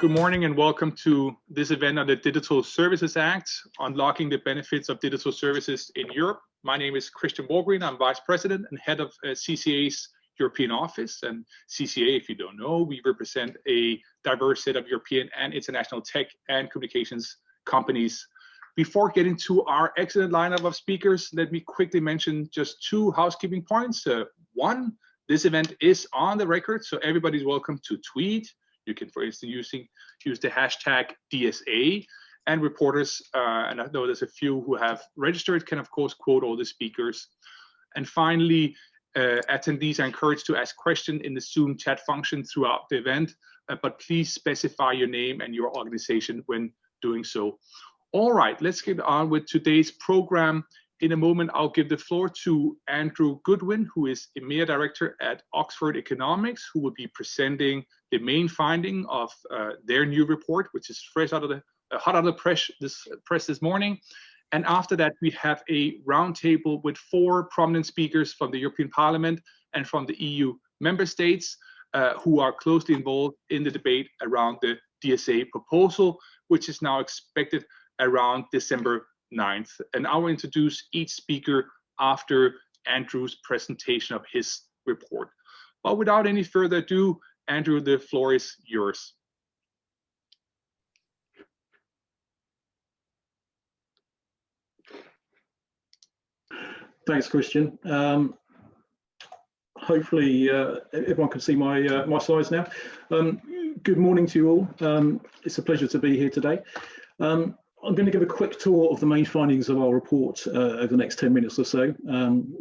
Good morning and welcome to this event on the Digital Services Act, unlocking the benefits of digital services in Europe. My name is Christian Borgren. I'm Vice President and Head of CCIA's European Office. And CCIA, if you don't know, we represent a diverse set of European and international tech and communications companies. Before getting to our excellent lineup of speakers, let me quickly mention just two housekeeping points. One, this event is on the record, so everybody's welcome to tweet. You can, for instance, use the hashtag DSA, and reporters, and I know there's a few who have registered, can of course quote all the speakers. And finally, attendees are encouraged to ask questions in the Zoom chat function throughout the event, but please specify your name and your organization when doing so. All right, let's get on with today's program. In a moment, I'll give the floor to Andrew Goodwin, who is EMEA Director at Oxford Economics, who will be presenting the main finding of their new report, which is fresh out of the hot out of the press this morning. And after that, we have a roundtable with 4 prominent speakers from the European Parliament and from the EU member states who are closely involved in the debate around the DSA proposal, which is now expected around December 9th. And I will introduce each speaker after Andrew's presentation of his report. But without any further ado, Andrew, the floor is yours. Thanks, Christian. Hopefully everyone can see my my slides now. Good morning to you all. It's a pleasure to be here today. I'm going to give a quick tour of the main findings of our report over the next 10 minutes or so.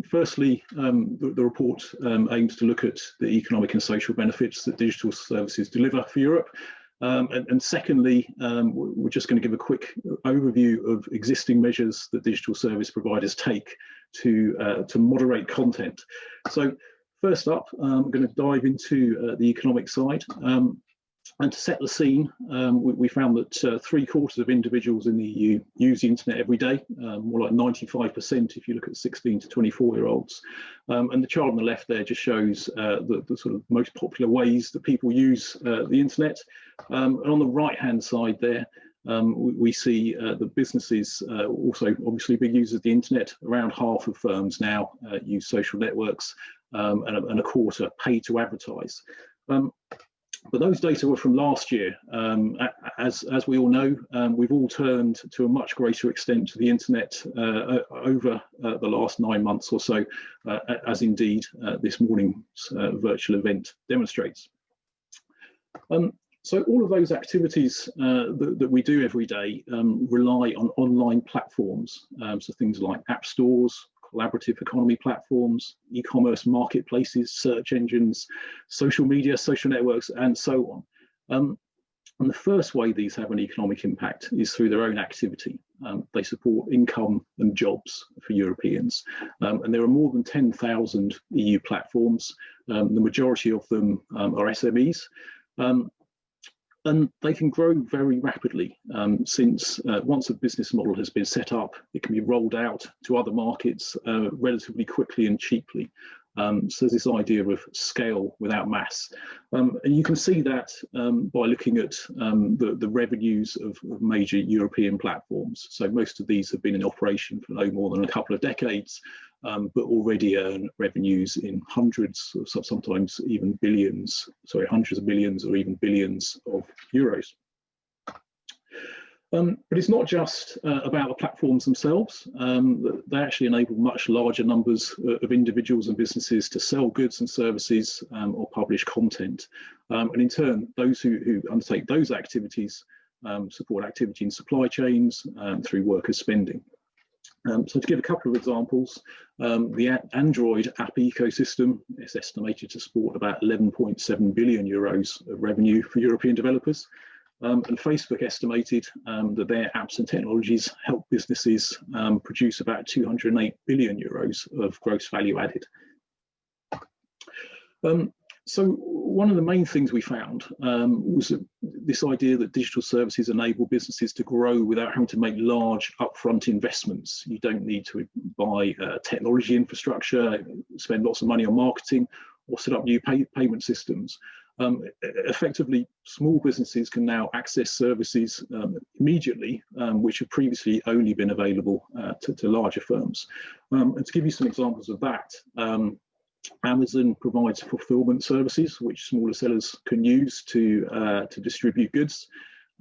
Firstly, the report aims to look at the economic and social benefits that digital services deliver for Europe. And secondly, we're just going to give a quick overview of existing measures that digital service providers take to moderate content. So first up, I'm going to dive into the economic side. And to set the scene, we found that 3/4 of individuals in the EU use the internet every day, more like 95% if you look at 16 to 24-year-olds. And the chart on the left there just shows the sort of most popular ways that people use the internet. And on the right-hand side there, we see the businesses also obviously big users of the internet. Around half of firms now use social networks, and a quarter pay to advertise. But those data were from last year. As we all know, we've all turned to a much greater extent to the internet over the last 9 months or so, as indeed this morning's virtual event demonstrates. So all of those activities that we do every day rely on online platforms, so things like app stores, collaborative economy platforms, e-commerce marketplaces, search engines, social media, social networks, and so on. And the first way these have an economic impact is through their own activity. They support income and jobs for Europeans. And there are more than 10,000 EU platforms. The majority of them are SMEs. And they can grow very rapidly since once a business model has been set up, it can be rolled out to other markets relatively quickly and cheaply. So there's this idea of scale without mass. And you can see that by looking at the revenues of major European platforms. So most of these have been in operation for no more than a couple of decades, but already earn revenues in hundreds, or sometimes even billions, sorry, hundreds of millions or even billions of euros. But it's not just about the platforms themselves. They actually enable much larger numbers of individuals and businesses to sell goods and services or publish content. And in turn, those who undertake those activities support activity in supply chains through workers' spending. So to give a couple of examples, the Android app ecosystem is estimated to support about 11.7 billion euros of revenue for European developers. And Facebook estimated that their apps and technologies help businesses produce about 208 billion euros of gross value added. So one of the main things we found was this idea that digital services enable businesses to grow without having to make large upfront investments. You don't need to buy technology infrastructure, spend lots of money on marketing, or set up new payment systems. Effectively, small businesses can now access services immediately, which have previously only been available to larger firms. And to give you some examples of that, Amazon provides fulfillment services which smaller sellers can use to distribute goods.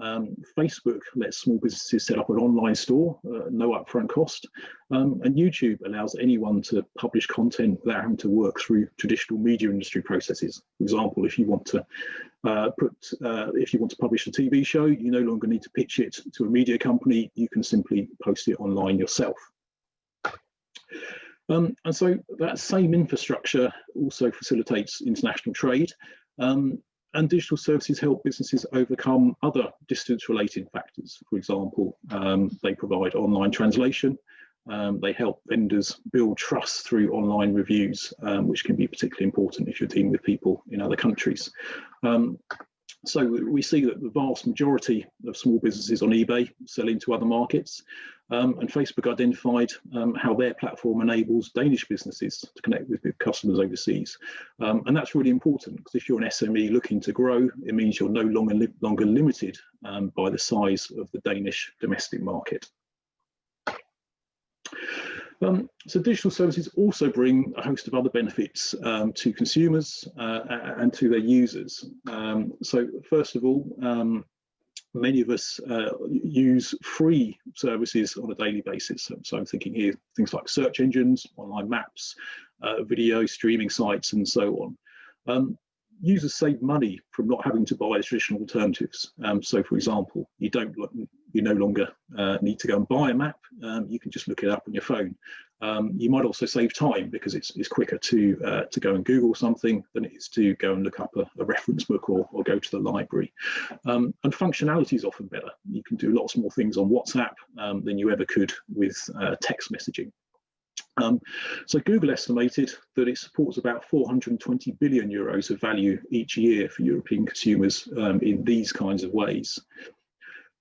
Facebook lets small businesses set up an online store, no upfront cost, and YouTube allows anyone to publish content without having to work through traditional media industry processes. For example, if you want to publish a TV show, you no longer need to pitch it to a media company. You can simply post it online yourself. And so that same infrastructure also facilitates international trade. And digital services help businesses overcome other distance-related factors. For example, they provide online translation. They help vendors build trust through online reviews, which can be particularly important if you're dealing with people in other countries. So we see that the vast majority of small businesses on eBay sell into other markets, and Facebook identified how their platform enables Danish businesses to connect with customers overseas. And that's really important, because if you're an SME looking to grow, it means you're no longer limited by the size of the Danish domestic market. So digital services also bring a host of other benefits to consumers and to their users. So first of all, many of us use free services on a daily basis. So I'm thinking here things like search engines, online maps, video streaming sites, and so on. Users save money from not having to buy the traditional alternatives. So for example, you no longer need to go and buy a map. You can just look it up on your phone. You might also save time, because it's quicker to go and Google something than it is to go and look up a reference book or go to the library. And functionality is often better. You can do lots more things on WhatsApp than you ever could with text messaging. So Google estimated that it supports about 420 billion euros of value each year for European consumers in these kinds of ways.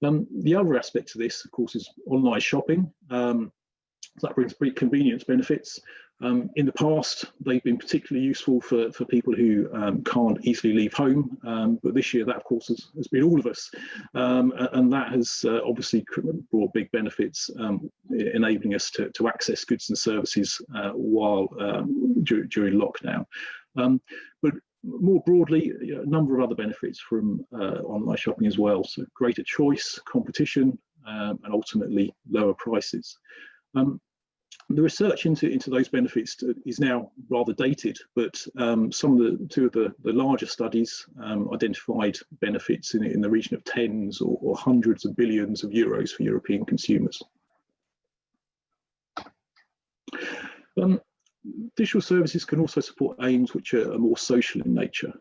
The other aspect to this, of course, is online shopping. So that brings big convenience benefits. In the past, they've been particularly useful for people who can't easily leave home, but this year that, of course, has been all of us, and that has obviously brought big benefits, enabling us to access goods and services while during lockdown. But more broadly, a number of other benefits from online shopping as well. So greater choice, competition, and ultimately lower prices. The research into those benefits is now rather dated, but two of the larger studies identified benefits in the region of tens or hundreds of billions of euros for European consumers. Digital services can also support aims which are more social in nature.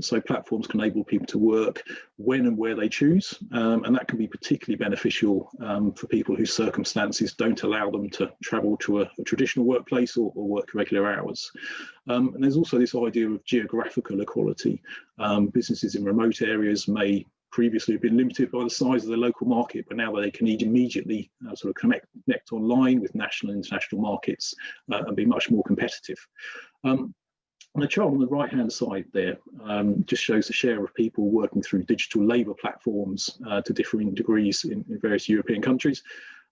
So platforms can enable people to work when and where they choose, and that can be particularly beneficial for people whose circumstances don't allow them to travel to a traditional workplace or work regular hours. And there's also this idea of geographical equality. Businesses in remote areas may previously have been limited by the size of the local market, but now they can immediately sort of connect online with national and international markets and be much more competitive. And the chart on the right-hand side there just shows the share of people working through digital labour platforms to differing degrees in various European countries.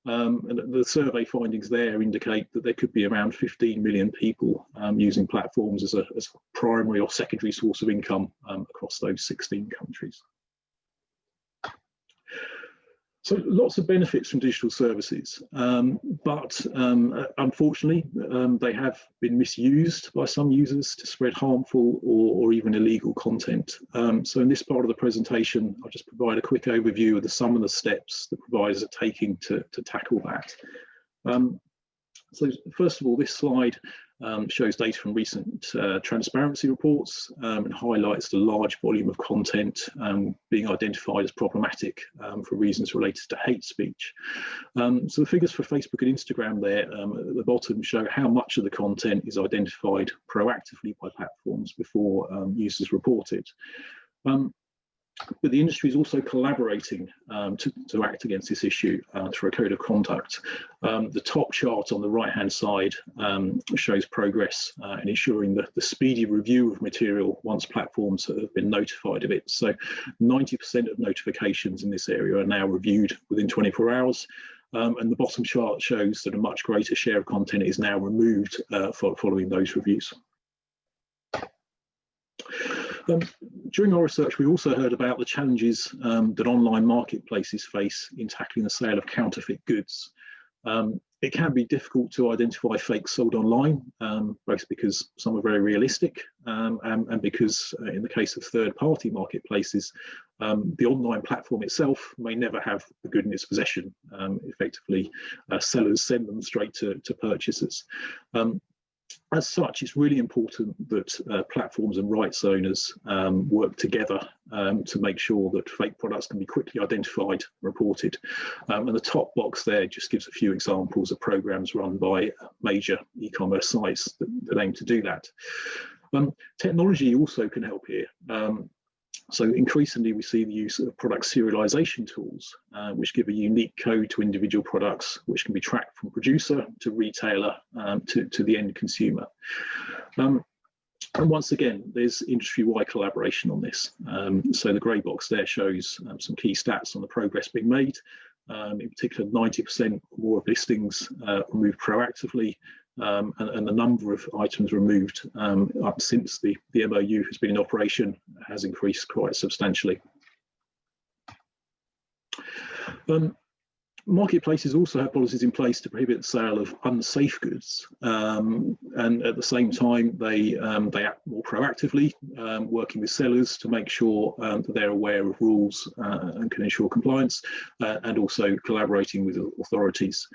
And the survey findings there indicate that there could be around 15 million people using platforms as a primary or secondary source of income across those 16 countries. So lots of benefits from digital services, but unfortunately, they have been misused by some users to spread harmful or even illegal content. So in this part of the presentation, I'll just provide a quick overview of some of the steps that providers are taking to tackle that. So first of all, this slide shows data from recent transparency reports and highlights the large volume of content being identified as problematic for reasons related to hate speech. So the figures for Facebook and Instagram there at the bottom show how much of the content is identified proactively by platforms before users report it. But the industry is also collaborating to act against this issue through a code of conduct. The top chart on the right-hand side shows progress in ensuring that the speedy review of material once platforms have been notified of it. So 90% of notifications in this area are now reviewed within 24 hours. And the bottom chart shows that a much greater share of content is now removed following those reviews. During our research, we also heard about the challenges that online marketplaces face in tackling the sale of counterfeit goods. It can be difficult to identify fakes sold online, both because some are very realistic and because in the case of third-party marketplaces, the online platform itself may never have the good in its possession. Effectively, sellers send them straight to purchasers. As such, it's really important that platforms and rights owners work together to make sure that fake products can be quickly identified and reported. And the top box there just gives a few examples of programs run by major e-commerce sites that aim to do that. Technology also can help here. So increasingly, we see the use of product serialization tools, which give a unique code to individual products, which can be tracked from producer to retailer to the end consumer. And once again, there's industry-wide collaboration on this. So the grey box there shows some key stats on the progress being made. In particular, 90% or more of listings removed proactively, and the number of items removed up since the MOU has been in operation has increased quite substantially. Marketplaces also have policies in place to prohibit the sale of unsafe goods, and at the same time they act more proactively, working with sellers to make sure that they're aware of rules and can ensure compliance, and also collaborating with authorities.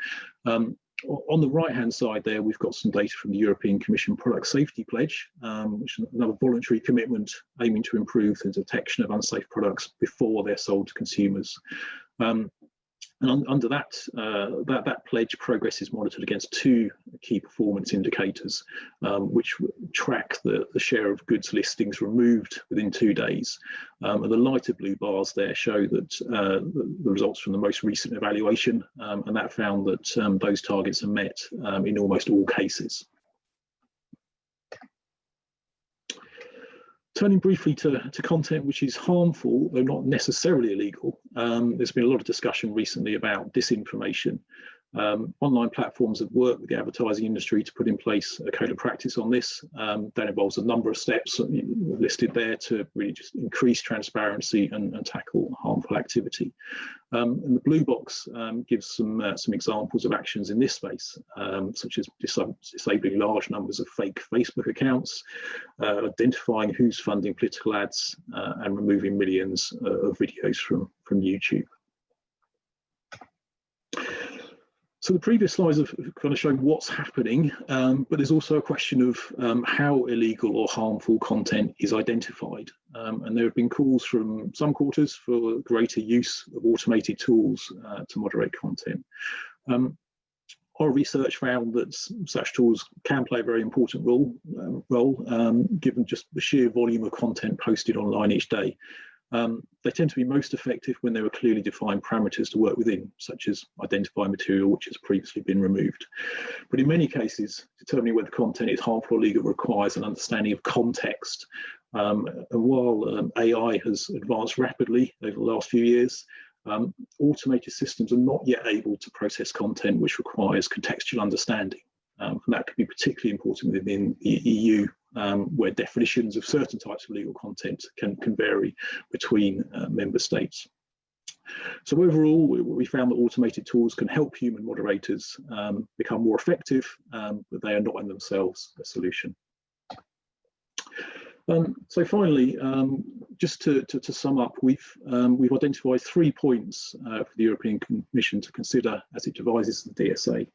On the right-hand side there, we've got some data from the European Commission Product Safety Pledge, which is another voluntary commitment aiming to improve the detection of unsafe products before they're sold to consumers. And under that pledge, progress is monitored against two key performance indicators, which track the share of goods listings removed within 2 days. And the lighter blue bars there show that the results from the most recent evaluation, and that found that those targets are met in almost all cases. Turning briefly to content which is harmful, though not necessarily illegal, there's been a lot of discussion recently about disinformation. Online platforms have worked with the advertising industry to put in place a code of practice on this. That involves a number of steps listed there to really just increase transparency and tackle harmful activity. And the blue box gives some examples of actions in this space, such as disabling large numbers of fake Facebook accounts, identifying who's funding political ads, and removing millions of videos from YouTube. So the previous slides have kind of shown what's happening, but there's also a question of how illegal or harmful content is identified. And there have been calls from some quarters for greater use of automated tools to moderate content. Our research found that such tools can play a very important role, given just the sheer volume of content posted online each day. They tend to be most effective when there are clearly defined parameters to work within, such as identifying material which has previously been removed. But in many cases, determining whether content is harmful or illegal requires an understanding of context. And while AI has advanced rapidly over the last few years, automated systems are not yet able to process content which requires contextual understanding. And that could be particularly important within the EU, where definitions of certain types of legal content can vary between member states. So overall, we found that automated tools can help human moderators become more effective, but they are not in themselves a solution. So finally, just to sum up, we've identified 3 points for the European Commission to consider as it devises the DSA.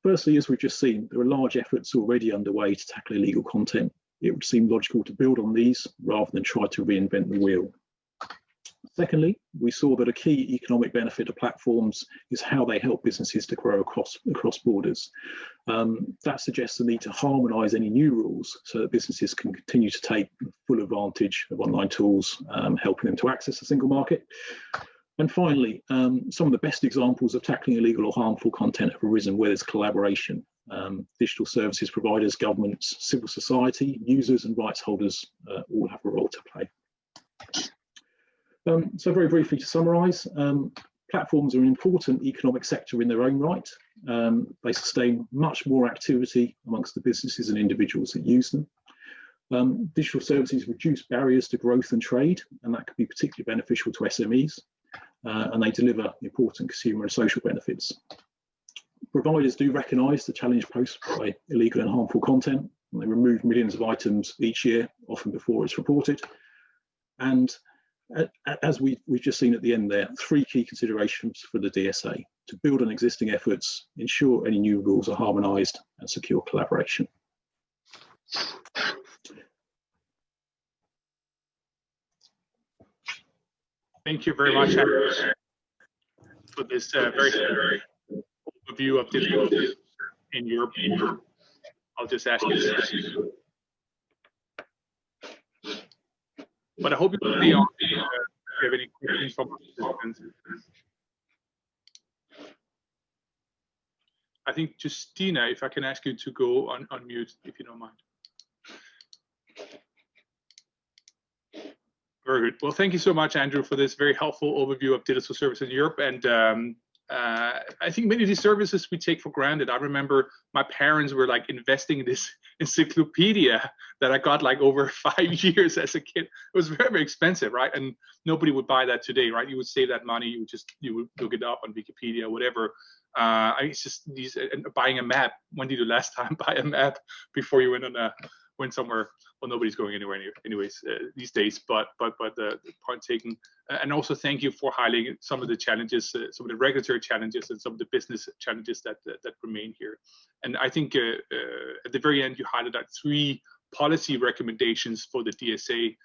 Firstly, as we've just seen, there are large efforts already underway to tackle illegal content. It would seem logical to build on these rather than try to reinvent the wheel. Secondly, we saw that a key economic benefit of platforms is how they help businesses to grow across borders. That suggests the need to harmonise any new rules so that businesses can continue to take full advantage of online tools, helping them to access the single market. And finally, some of the best examples of tackling illegal or harmful content have arisen where there's collaboration. Digital services providers, governments, civil society, users and rights holders all have a role to play. So very briefly to summarise, platforms are an important economic sector in their own right. They sustain much more activity amongst the businesses and individuals that use them. Digital services reduce barriers to growth and trade, and that can be particularly beneficial to SMEs, and they deliver important consumer and social benefits. Providers do recognise the challenge posed by illegal and harmful content, and they remove millions of items each year, often before it's reported. And as we've just seen at the end there, three key considerations for the DSA: to build on existing efforts, ensure any new rules are harmonised, and secure collaboration. Thank you very much, Andrew, for this very overview of digital in Europe. I'll just ask you. But I hope you will be on if you have any questions from participants. I think Justina, if I can ask you to go on mute, if you don't mind. Very good. Well, thank you so much, Andrew, for this very helpful overview of digital services in Europe. And I think many of these services we take for granted. I remember my parents were like investing in this encyclopedia that I got like over 5 years as a kid. It was very, very expensive, right? And nobody would buy that today, right? You would save that money, you would look it up on Wikipedia, whatever. It's just these buying a map. When did you last time buy a map before you went somewhere? Well, nobody's going anywhere anyways these days, but the point taken. And also thank you for highlighting some of the challenges, some of the regulatory challenges and some of the business challenges that remain here. And I think at the very end, you highlighted 3 policy recommendations for the DSA.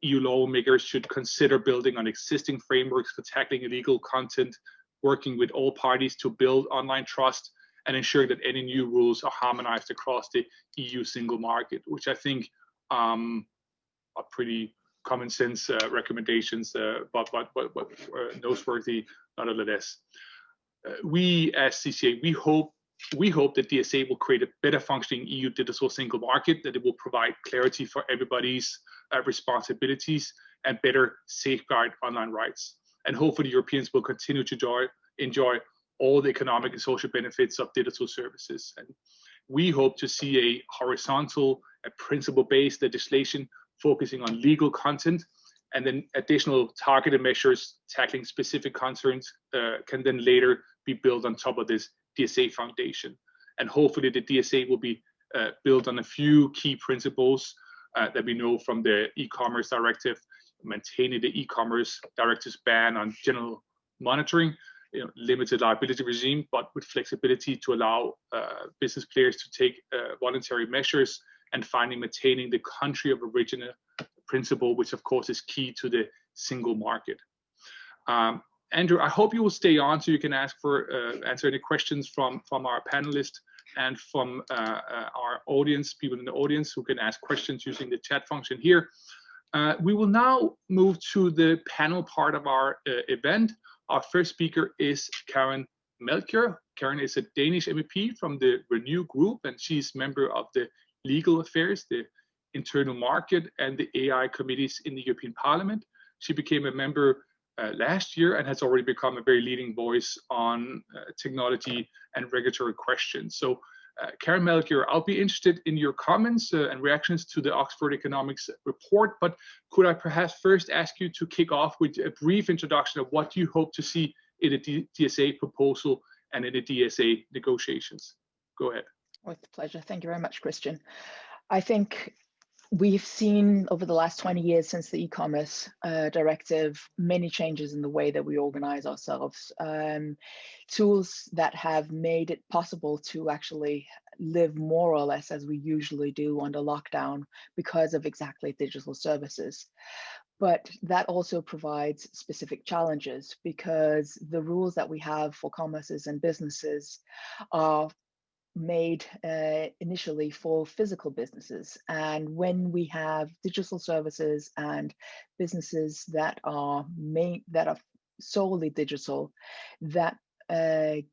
EU lawmakers should consider building on existing frameworks for tackling illegal content, working with all parties to build online trust, and ensure that any new rules are harmonized across the EU single market, which I think are pretty common sense recommendations, but noteworthy nonetheless. We as CCA, we hope that DSA will create a better functioning EU digital single market, that it will provide clarity for everybody's responsibilities and better safeguard online rights. And hopefully Europeans will continue to enjoy all the economic and social benefits of digital services. And we hope to see a horizontal, principle-based legislation focusing on legal content, and then additional targeted measures tackling specific concerns can then later be built on top of this DSA foundation. And hopefully the DSA will be built on a few key principles that we know from the e-commerce directive, maintaining the e-commerce directive's ban on general monitoring, limited liability regime, but with flexibility to allow business players to take voluntary measures, and finally maintaining the country of origin principle, which of course is key to the single market. Andrew, I hope you will stay on so you can answer any questions from our panelists and from our audience, people in the audience who can ask questions using the chat function here. We will now move to the panel part of our event. Our first speaker is Karen Melker. Karen is a Danish MEP from the Renew Group, and she's member of the Legal Affairs, the Internal Market, and the AI committees in the European Parliament. She became a member last year and has already become a very leading voice on technology and regulatory questions. So Karen Melker, I'll be interested in your comments and reactions to the Oxford Economics report, but could I perhaps first ask you to kick off with a brief introduction of what you hope to see in the DSA proposal and in the DSA negotiations? Go ahead. With pleasure. Thank you very much, Christian. I think We've seen over the last 20 years since the e-commerce directive, many changes in the way that we organize ourselves. Tools that have made it possible to actually live more or less as we usually do under lockdown because of exactly digital services. But that also provides specific challenges because the rules that we have for commerces and businesses are made initially for physical businesses. And when we have digital services and businesses that are solely digital, that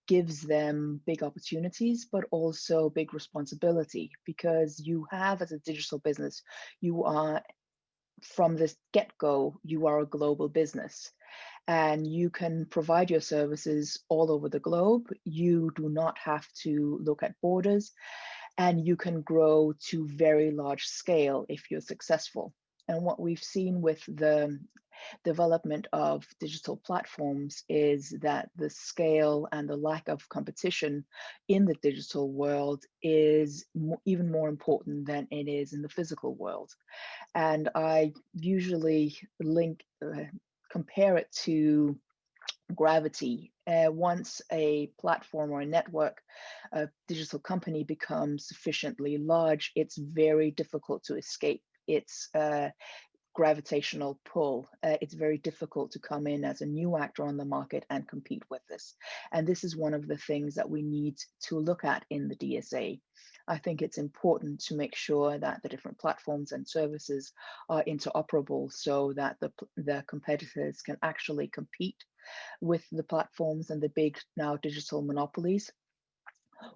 gives them big opportunities, but also big responsibility, because you have, as a digital business, you are, from the get-go, you are a global business. And you can provide your services all over the globe. You do not have to look at borders, and you can grow to very large scale if you're successful. And what we've seen with the development of digital platforms is that the scale and the lack of competition in the digital world is even more important than it is in the physical world. And I usually compare it to gravity. Once a platform or a network, a digital company becomes sufficiently large, it's very difficult to escape its gravitational pull. It's very difficult to come in as a new actor on the market and compete with this. And this is one of the things that we need to look at in the DSA. I think it's important to make sure that the different platforms and services are interoperable so that the competitors can actually compete with the platforms and the big now digital monopolies.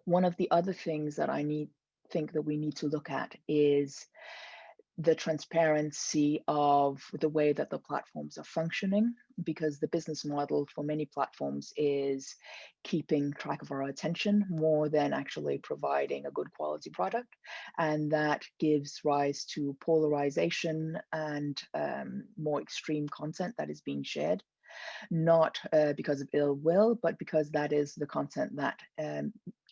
One of the other things that think that we need to look at is the transparency of the way that the platforms are functioning, because the business model for many platforms is keeping track of our attention more than actually providing a good quality product. And that gives rise to polarization and more extreme content that is being shared, not because of ill will, but because that is the content that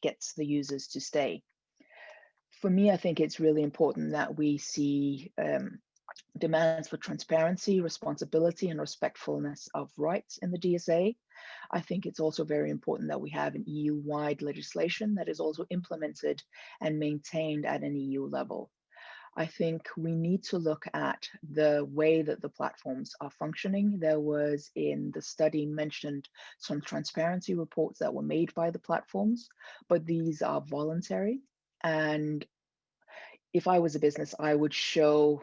gets the users to stay. For me, I think it's really important that we see demands for transparency, responsibility, and respectfulness of rights in the DSA. I think it's also very important that we have an EU-wide legislation that is also implemented and maintained at an EU level. I think we need to look at the way that the platforms are functioning. There was, in the study, mentioned some transparency reports that were made by the platforms, but these are voluntary. And if I was a business, I would show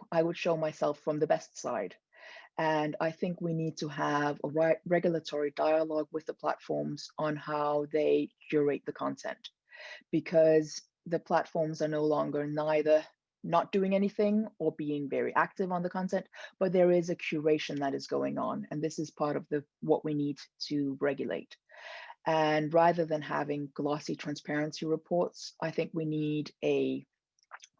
myself from the best side. And I think we need to have a regulatory dialogue with the platforms on how they curate the content, because the platforms are no longer neither not doing anything or being very active on the content, but there is a curation that is going on. And this is part of what we need to regulate. And rather than having glossy transparency reports, I think we need a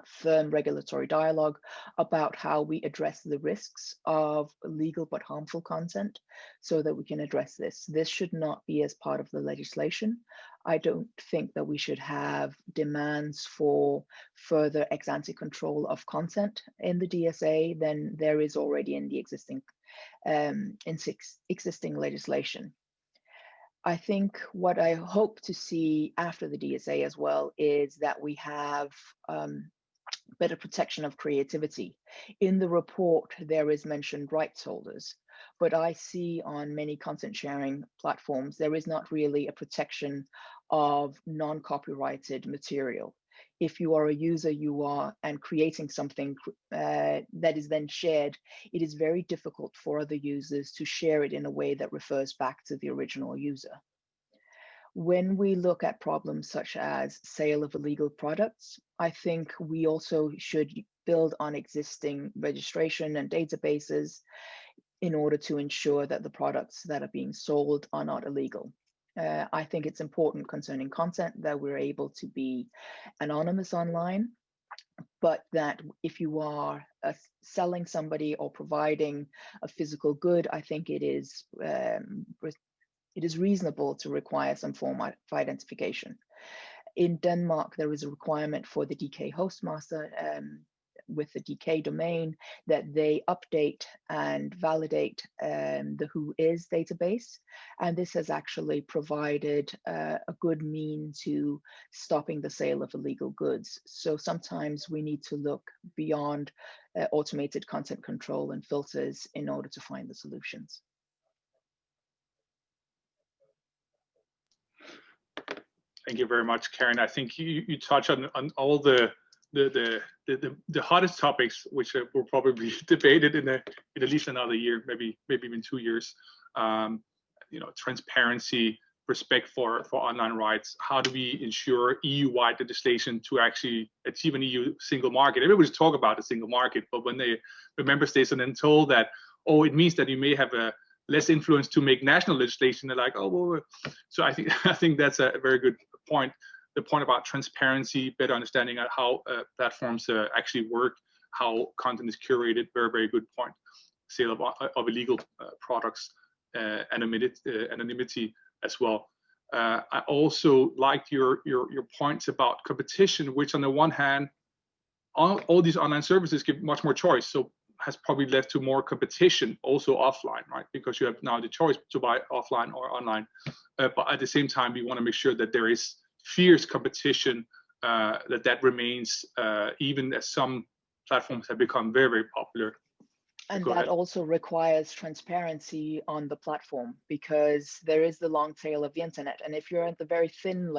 firm regulatory dialogue about how we address the risks of legal but harmful content so that we can address this. This should not be as part of the legislation. I don't think that we should have demands for further ex-ante control of content in the DSA than there is already in the existing legislation. I think what I hope to see after the DSA as well is that we have better protection of creativity. In the report, there is mentioned rights holders, but I see on many content sharing platforms, there is not really a protection of non-copyrighted material. If you are a user, and creating something that is then shared, it is very difficult for other users to share it in a way that refers back to the original user. When we look at problems such as sale of illegal products, I think we also should build on existing registration and databases in order to ensure that the products that are being sold are not illegal. I think it's important concerning content that we're able to be anonymous online, but that if you are selling somebody or providing a physical good, I think it is reasonable to require some form of identification. In Denmark, there is a requirement for the DK Hostmaster with the DK domain, that they update and validate the WHOIS database. And this has actually provided a good mean to stopping the sale of illegal goods. So sometimes we need to look beyond automated content control and filters in order to find the solutions. Thank you very much, Karen. I think you touch on all the hottest topics, which will probably be debated in at least another year, maybe even 2 years. You know, transparency, respect for online rights. How do we ensure EU-wide legislation to actually achieve an EU single market? Everybody's talk about a single market, but when the member states are then told that, oh, it means that you may have a less influence to make national legislation, they're like, oh, well. So I think that's a very good point. The point about transparency, better understanding of how platforms actually work, how content is curated, very, very good point. Sale of illegal products, anonymity as well. I also liked your points about competition, which on the one hand, all these online services give much more choice. So has probably led to more competition also offline, right? Because you have now the choice to buy offline or online. But at the same time, we want to make sure that there is fierce competition, that remains, even as some platforms have become very, very popular. And that also requires transparency on the platform, because there is the long tail of the internet. And if you're at the very thin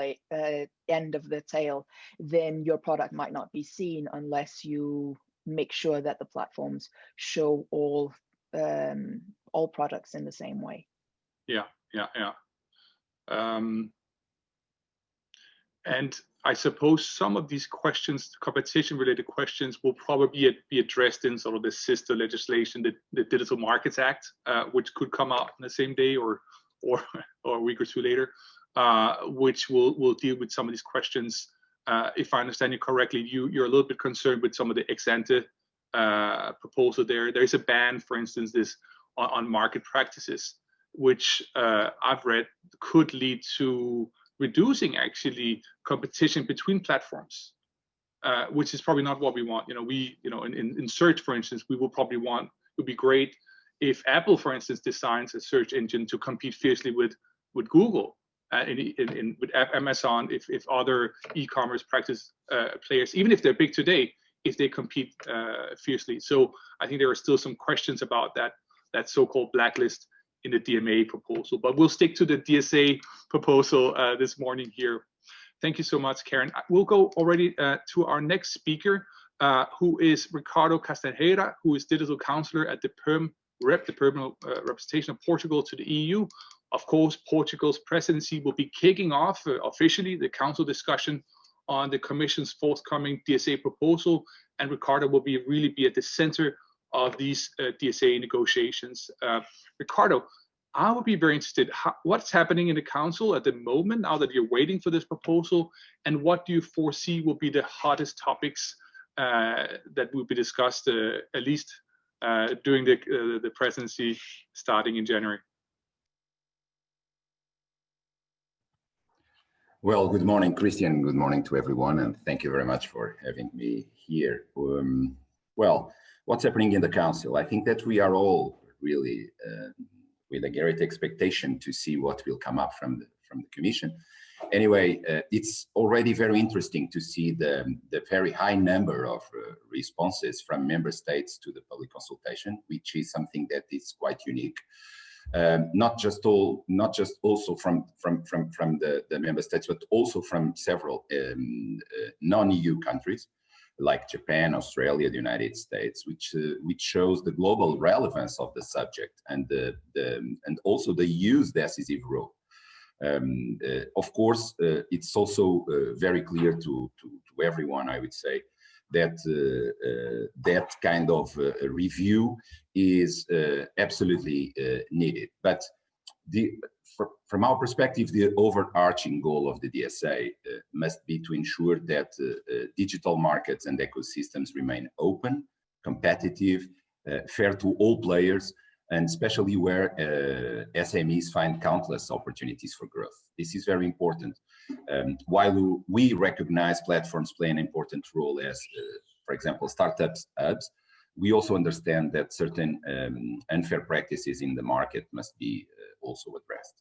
end of the tail, then your product might not be seen unless you make sure that the platforms show all products in the same way. Yeah. And I suppose some of these questions, competition-related questions, will probably be addressed in sort of the sister legislation, the Digital Markets Act, which could come out on the same day or a week or two later, which will deal with some of these questions. If I understand you correctly, you're a little bit concerned with some of the ex-ante proposal there. There is a ban, for instance, on market practices, which I've read could lead to reducing actually competition between platforms, which is probably not what we want. In search, for instance, we will probably want, it would be great if Apple, for instance, designs a search engine to compete fiercely with Google, with Amazon, if other e-commerce practice players, even if they're big today, if they compete fiercely. So I think there are still some questions about that so-called blacklist in the DMA proposal, but we'll stick to the DSA proposal this morning here. Thank you so much, Karen. We'll go already to our next speaker, who is RICARDO CASTANHEIRA, who is Digital Counselor at the Permanent Representation of Portugal to the EU. Of course, Portugal's presidency will be kicking off officially the Council discussion on the Commission's forthcoming DSA proposal, and RICARDO will really be at the center of these DSA negotiations. RICARDO, I would be very interested, what's happening in the Council at the moment, now that you're waiting for this proposal, and what do you foresee will be the hottest topics that will be discussed, at least during the presidency starting in January? Well, good morning, Christian. Good morning to everyone, and thank you very much for having me here. Well, what's happening in the Council? I think that we are all really with a great expectation to see what will come up from the Commission. Anyway, it's already very interesting to see the very high number of responses from member states to the public consultation, which is something that is quite unique. Not just also from the member states, but also from several non-EU countries like Japan, Australia, the United States, which shows the global relevance of the subject and also the EU's decisive role. Of course, it's also very clear to everyone, I would say, that that kind of review is absolutely needed. But from our perspective, the overarching goal of the DSA must be to ensure that digital markets and ecosystems remain open, competitive, fair to all players, and especially where SMEs find countless opportunities for growth. This is very important. While we recognize platforms play an important role as, for for example, startups hubs, we also understand that certain unfair practices in the market must be also addressed,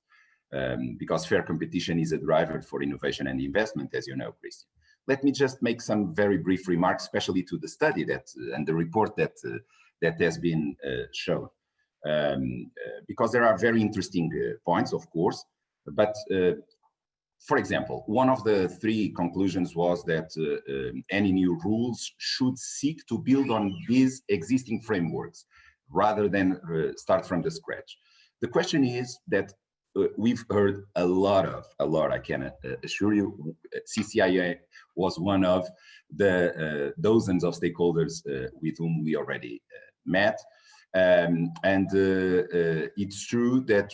because fair competition is a driver for innovation and investment, as you know, Christian. Let me just make some very brief remarks, especially to the study that and the report that that has been shown, because there are very interesting points, of course. But for example, one of the three conclusions was that any new rules should seek to build on these existing frameworks rather than start from the scratch. The question is that we've heard a lot, I can assure you, CCIA was one of the dozens of stakeholders with whom we already met. And it's true that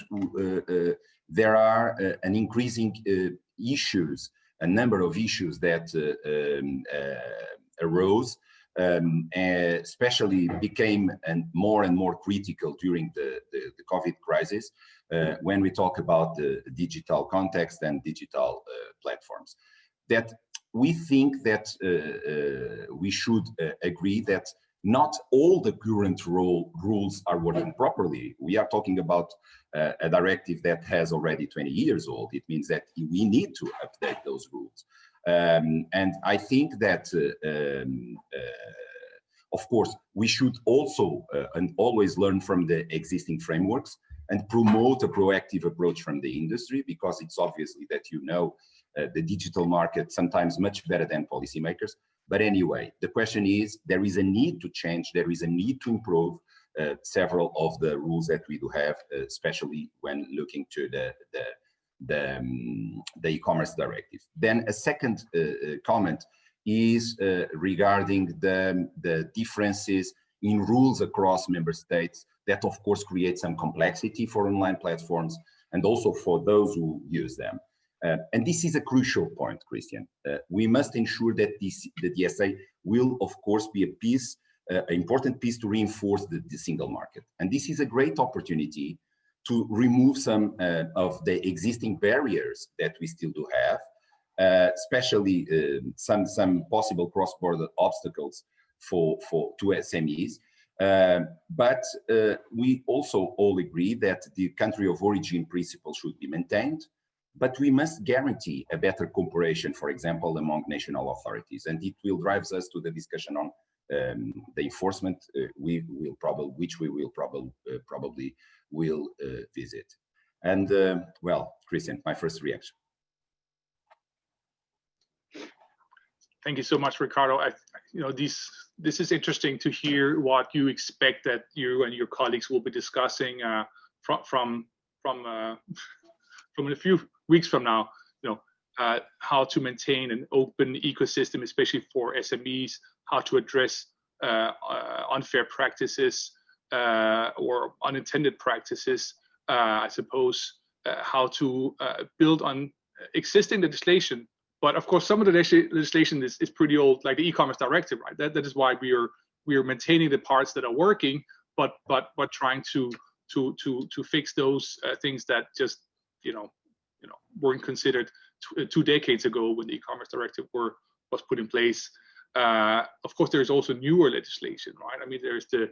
there are an increasing issues, a number of issues that arose, especially became and more critical during the COVID crisis, when we talk about the digital context and digital platforms. That we think that we should agree that not all the current rules are working properly. We are talking about a directive that has already 20 years old. It means that we need to update those rules. And I think that, of course, we should also and always learn from the existing frameworks and promote a proactive approach from the industry, because it's obviously that, you know, the digital market sometimes much better than policymakers. But anyway, the question is, there is a need to change, there is a need to improve several of the rules that we do have, especially when looking to the e-commerce directive. Then a second comment is regarding the differences in rules across member states that of course create some complexity for online platforms and also for those who use them. And this is a crucial point, Christian. We must ensure that the DSA will, of course, be a piece, an important piece to reinforce the single market. And this is a great opportunity to remove some of the existing barriers that we still do have, especially some possible cross-border obstacles to SMEs. But we also all agree that the country of origin principle should be maintained. But we must guarantee a better cooperation, for example, among national authorities, and it will drive us to the discussion on the enforcement which we will probably visit. And well, Christian, my first reaction. Thank you so much, Ricardo. You know, this is interesting to hear what you expect that you and your colleagues will be discussing from a few weeks from now, you know, how to maintain an open ecosystem, especially for SMEs, how to address unfair practices or unintended practices, I suppose, how to build on existing legislation. But of course, some of the legislation is pretty old, like the e-commerce directive, right? That is why we are maintaining the parts that are working, but trying to fix those things that just weren't considered 2 decades ago when the e-commerce directive was put in place. Of course, there's also newer legislation, right? I mean, there's the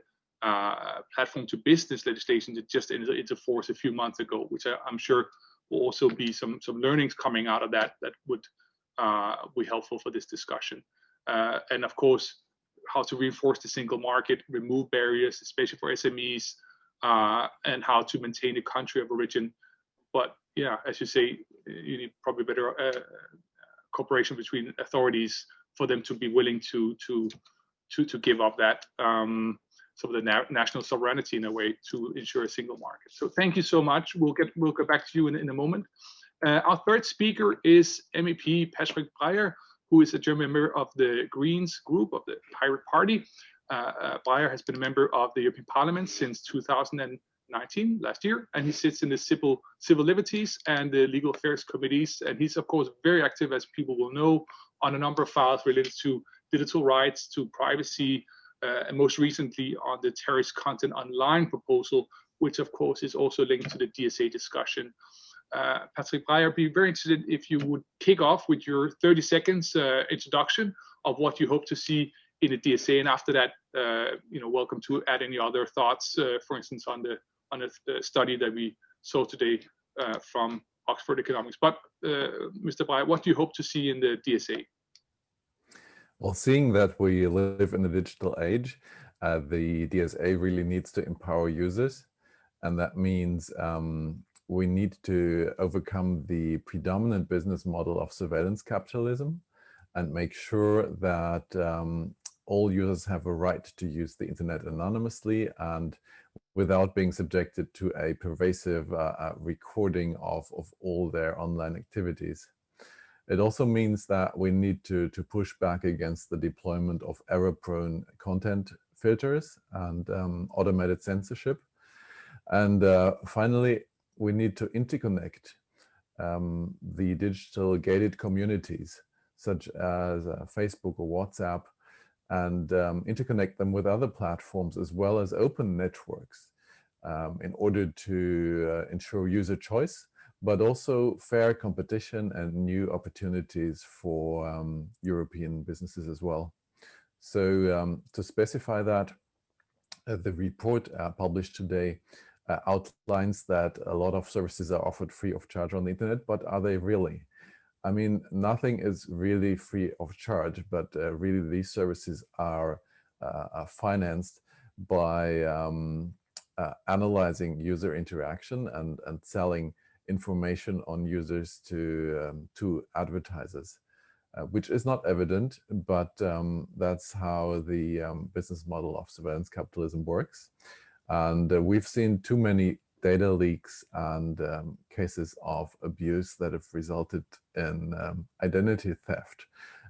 platform to business legislation that just entered into force a few months ago, which I'm sure will also be some learnings coming out of that would be helpful for this discussion. And of course, how to reinforce the single market, remove barriers, especially for SMEs, and how to maintain the country of origin. But yeah, as you say, you need probably better cooperation between authorities for them to be willing to give up that some of the national sovereignty in a way to ensure a single market. So thank you so much. We'll get back to you in a moment. Our third speaker is MEP Patrick Breyer, who is a German member of the Greens group of the Pirate Party. Breyer has been a member of the European Parliament since 2019, last year, and he sits in the civil liberties and the legal affairs committees. And he's, of course, very active, as people will know, on a number of files related to digital rights, to privacy, and most recently on the terrorist content online proposal, which, of course, is also linked to the DSA discussion. Patrick Breyer, I'd be very interested if you would kick off with your 30 seconds introduction of what you hope to see in the DSA, and after that, welcome to add any other thoughts, for instance, on the study that we saw today from Oxford Economics. But Mr. Breyer, what do you hope to see in the DSA? Well, seeing that we live in a digital age, the DSA really needs to empower users, and that means we need to overcome the predominant business model of surveillance capitalism and make sure that all users have a right to use the internet anonymously and without being subjected to a pervasive recording of all their online activities. It also means that we need to push back against the deployment of error-prone content filters and automated censorship. And finally, we need to interconnect the digital gated communities, such as Facebook or WhatsApp, and interconnect them with other platforms as well as open networks in order to ensure user choice, but also fair competition and new opportunities for European businesses as well. So to specify that, the report published today outlines that a lot of services are offered free of charge on the internet, but are they really? I mean, nothing is really free of charge, but really these services are financed by analyzing user interaction and selling information on users to advertisers, which is not evident, but that's how the business model of surveillance capitalism works. And we've seen too many data leaks and cases of abuse that have resulted in identity theft.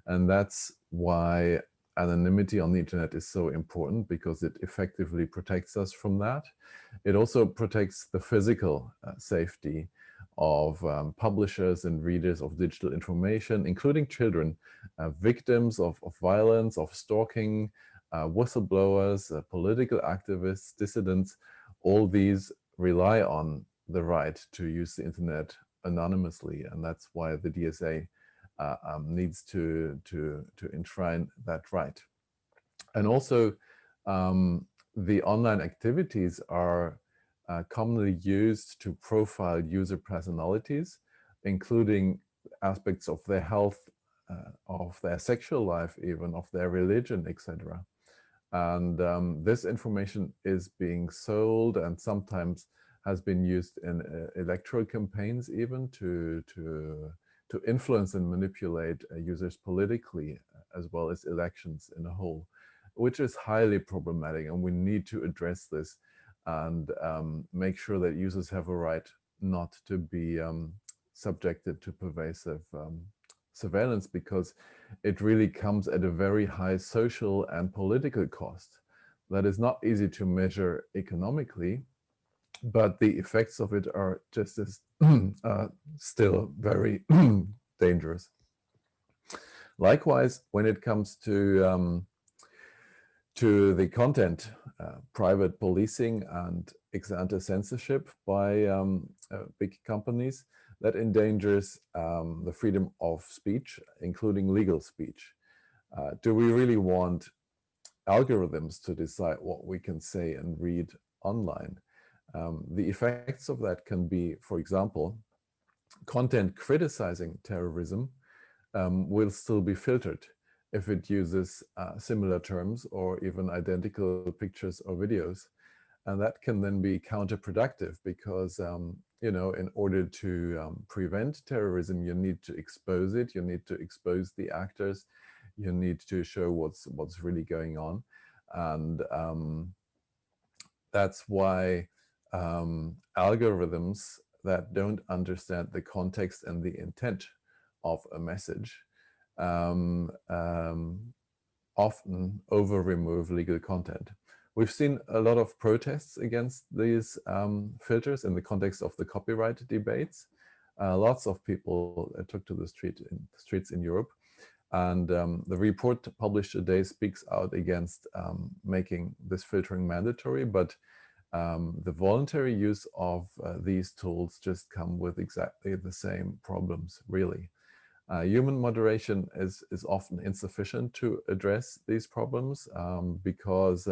And that's why anonymity on the internet is so important, because it effectively protects us from that. It also protects the physical safety of publishers and readers of digital information, including children, victims of violence, of stalking, whistleblowers, political activists, dissidents. All these rely on the right to use the internet anonymously, and that's why the DSA needs to enshrine that right. And also, the online activities are commonly used to profile user personalities, including aspects of their health, of their sexual life, even of their religion, etc. And this information is being sold and sometimes has been used in electoral campaigns even to influence and manipulate users politically, as well as elections in a whole, which is highly problematic, and we need to address this and make sure that users have a right not to be subjected to pervasive surveillance, because it really comes at a very high social and political cost that is not easy to measure economically, but the effects of it are just as still very dangerous. Likewise, when it comes to the content, private policing and ex-ante censorship by big companies, that endangers the freedom of speech, including legal speech. Do we really want algorithms to decide what we can say and read online? The effects of that can be, for example, content criticizing terrorism will still be filtered if it uses similar terms or even identical pictures or videos. And that can then be counterproductive because, in order to prevent terrorism, you need to expose it, you need to expose the actors, you need to show what's really going on. And that's why algorithms that don't understand the context and the intent of a message often over-remove legal content. We've seen a lot of protests against these filters in the context of the copyright debates. Lots of people took to the streets in Europe. And the report published today speaks out against making this filtering mandatory, but the voluntary use of these tools just come with exactly the same problems, really. Human moderation is often insufficient to address these problems because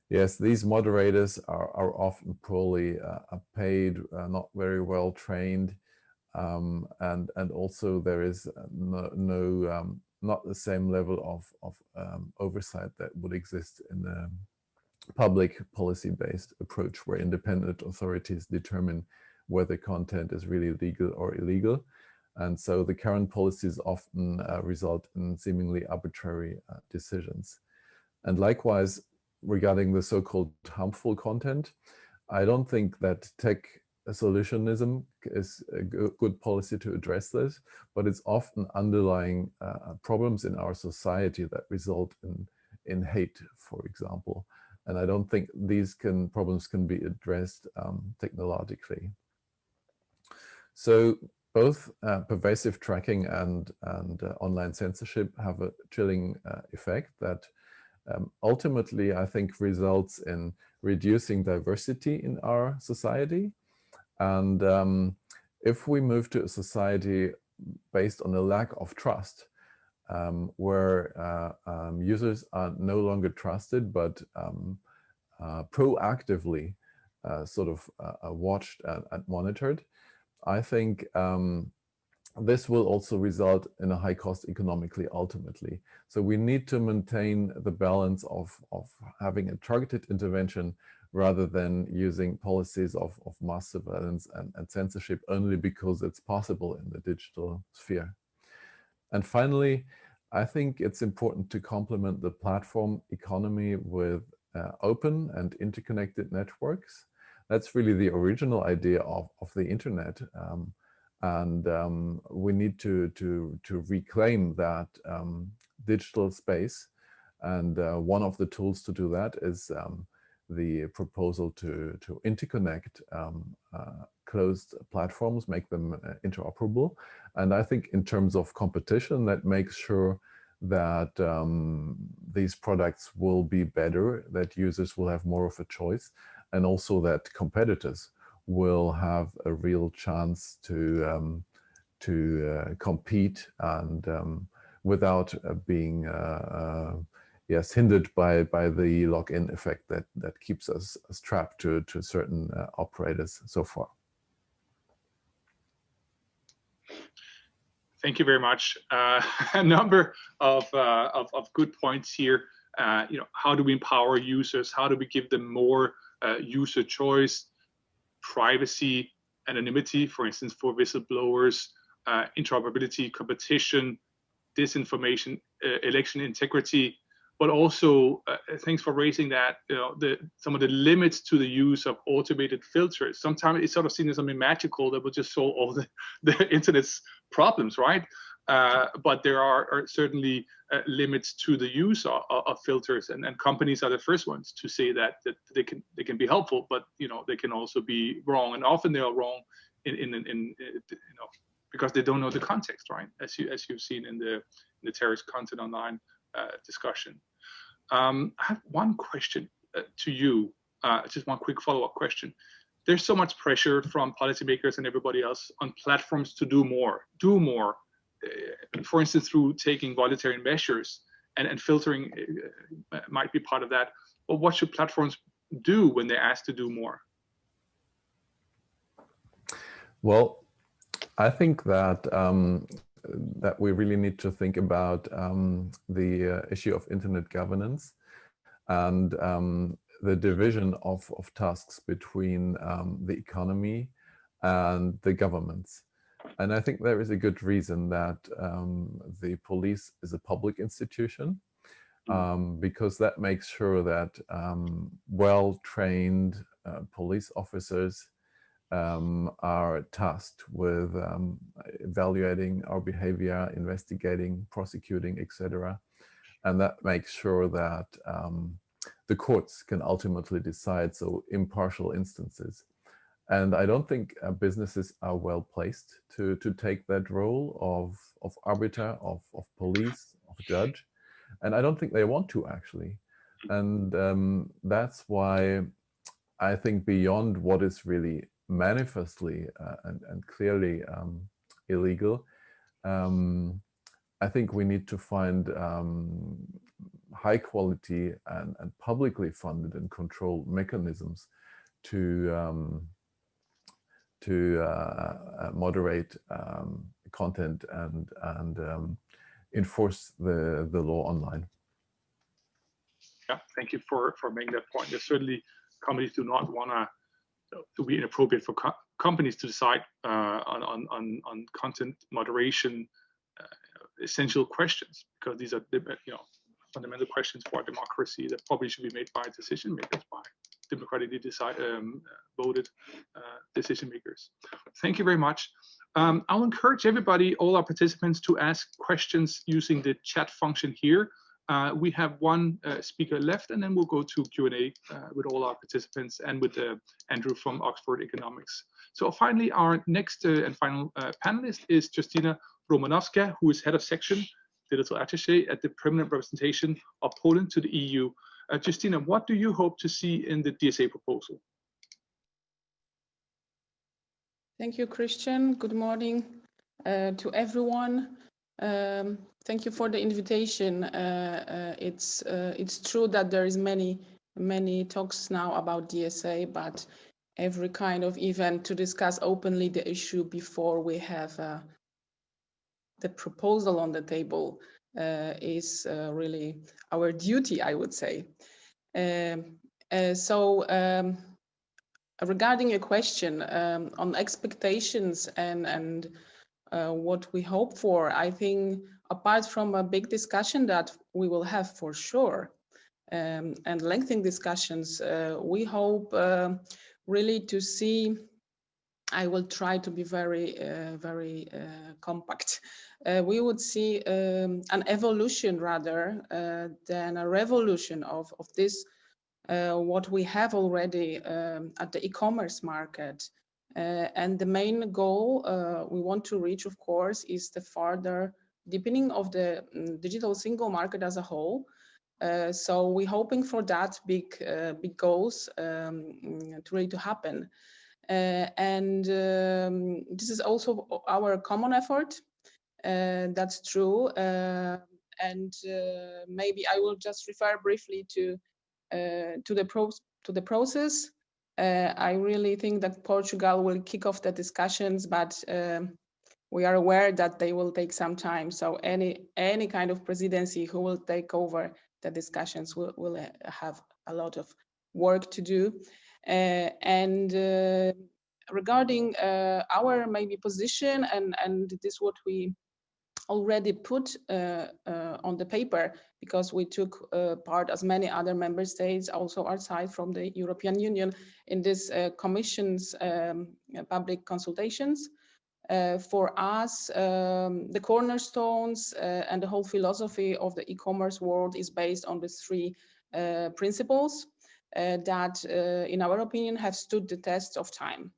yes, these moderators are often poorly paid, not very well trained, and also there is not the same level of oversight that would exist in a public policy-based approach where independent authorities determine whether content is really legal or illegal. And so the current policies often result in seemingly arbitrary decisions. And likewise, regarding the so-called harmful content, I don't think that tech solutionism is a good policy to address this, but it's often underlying problems in our society that result in hate, for example. And I don't think these problems can be addressed technologically. So both pervasive tracking and online censorship have a chilling effect that ultimately, I think, results in reducing diversity in our society. And if we move to a society based on a lack of trust, where users are no longer trusted, but proactively sort of watched and monitored, I think this will also result in a high cost economically, ultimately. So we need to maintain the balance of having a targeted intervention rather than using policies of mass surveillance and censorship only because it's possible in the digital sphere. And finally, I think it's important to complement the platform economy with open and interconnected networks. That's really the original idea of the internet. We need to reclaim that digital space. And one of the tools to do that is the proposal to interconnect closed platforms, make them interoperable. And I think in terms of competition, that makes sure that these products will be better, that users will have more of a choice, and also that competitors will have a real chance to compete and without being hindered by the lock-in effect that keeps us strapped to certain operators so far. Thank you very much. A number of good points here. How do we empower users? How do we give them more user choice, privacy, anonymity, for instance, for whistleblowers, interoperability, competition, disinformation, election integrity, but also thanks for raising that, some of the limits to the use of automated filters. Sometimes it's sort of seen as something magical that will just solve all the internet's problems, right? But there are certainly limits to the use of filters, and companies are the first ones to say that they can be helpful, but they can also be wrong, and often they are wrong in because they don't know the context, right? As you've seen in the terrorist content online discussion. I have one question to you, just one quick follow-up question. There's so much pressure from policymakers and everybody else on platforms to do more, for instance, through taking voluntary measures, and filtering might be part of that. But what should platforms do when they're asked to do more? Well, I think that that we really need to think about the issue of internet governance and the division of tasks between the economy and the governments. And I think there is a good reason that the police is a public institution, because that makes sure that well-trained police officers are tasked with evaluating our behavior, investigating, prosecuting, etc. And that makes sure that the courts can ultimately decide, so impartial instances. And I don't think businesses are well placed to take that role of arbiter, of police, of judge. And I don't think they want to, actually. And that's why I think beyond what is really manifestly and clearly illegal, I think we need to find high quality and publicly funded and controlled mechanisms to moderate content and enforce the law online. Yeah, thank you for making that point. There's certainly companies do not want to be inappropriate for companies to decide on content moderation essential questions, because these are fundamental questions for democracy that probably should be made by decision makers, by democratically voted decision makers. Thank you very much. I'll encourage everybody, all our participants, to ask questions using the chat function here. We have one speaker left, and then we'll go to Q&A with all our participants and with Andrew from Oxford Economics. So finally, our next and final panelist is Justina Romanovska, who is head of section digital attaché at the permanent representation of Poland to the EU. Justina, what do you hope to see in the DSA proposal? Thank you, Christian. Good morning to everyone. Thank you for the invitation. It's true that there is many talks now about DSA, but every kind of event to discuss openly the issue before we have the proposal on the table is really our duty, I would say. Regarding your question on expectations and what we hope for, I think apart from a big discussion that we will have for sure, and lengthy discussions, we hope really to see, I will try to be very compact, we would see an evolution rather than a revolution of this, what we have already at the e-commerce market. And the main goal we want to reach, of course, is the further deepening of the digital single market as a whole. So we're hoping for that big goals to happen. This is also our common effort. That's true. Maybe I will just refer briefly to the process. I really think that Portugal will kick off the discussions, but we are aware that they will take some time. So any kind of presidency who will take over the discussions will have a lot of work to do. Regarding our maybe position and this what we already put on the paper, because we took part as many other member states also outside from the European Union in this Commission's public consultations. For us, the cornerstones and the whole philosophy of the e-commerce world is based on the three principles that, in our opinion, have stood the test of time,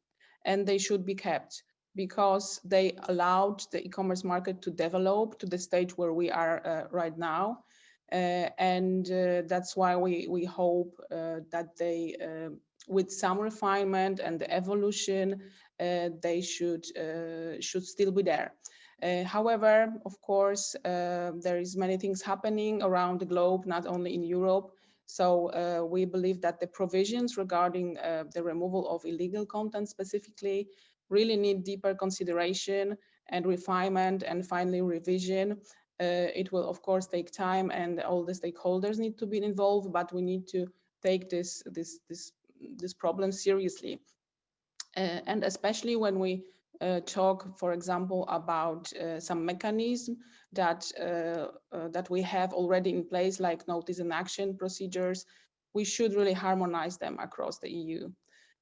and they should be kept, because they allowed the e-commerce market to develop to the stage where we are right now. That's why we hope that they, with some refinement and the evolution, they should still be there. However, of course, there is many things happening around the globe, not only in Europe. So we believe that the provisions regarding the removal of illegal content specifically really need deeper consideration and refinement, and finally revision. It will of course take time, and all the stakeholders need to be involved, but we need to take this problem seriously. And especially when we talk, for example, about some mechanism that we have already in place, like notice and action procedures, we should really harmonize them across the EU.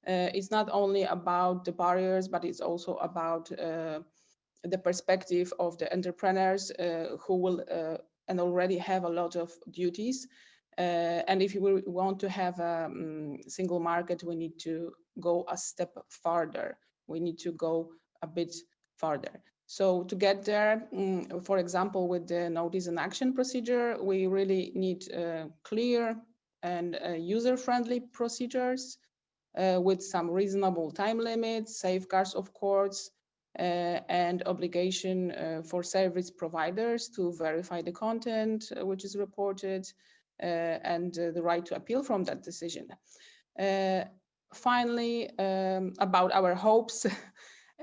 It's not only about the barriers, but it's also about the perspective of the entrepreneurs who will and already have a lot of duties. And if we want to have a single market, we need to go a step farther. We need to go a bit farther. So to get there, for example, with the notice and action procedure, we really need clear and user-friendly procedures with some reasonable time limits, safeguards, of course, and obligation for service providers to verify the content which is reported, and the right to appeal from that decision. Finally, about our hopes,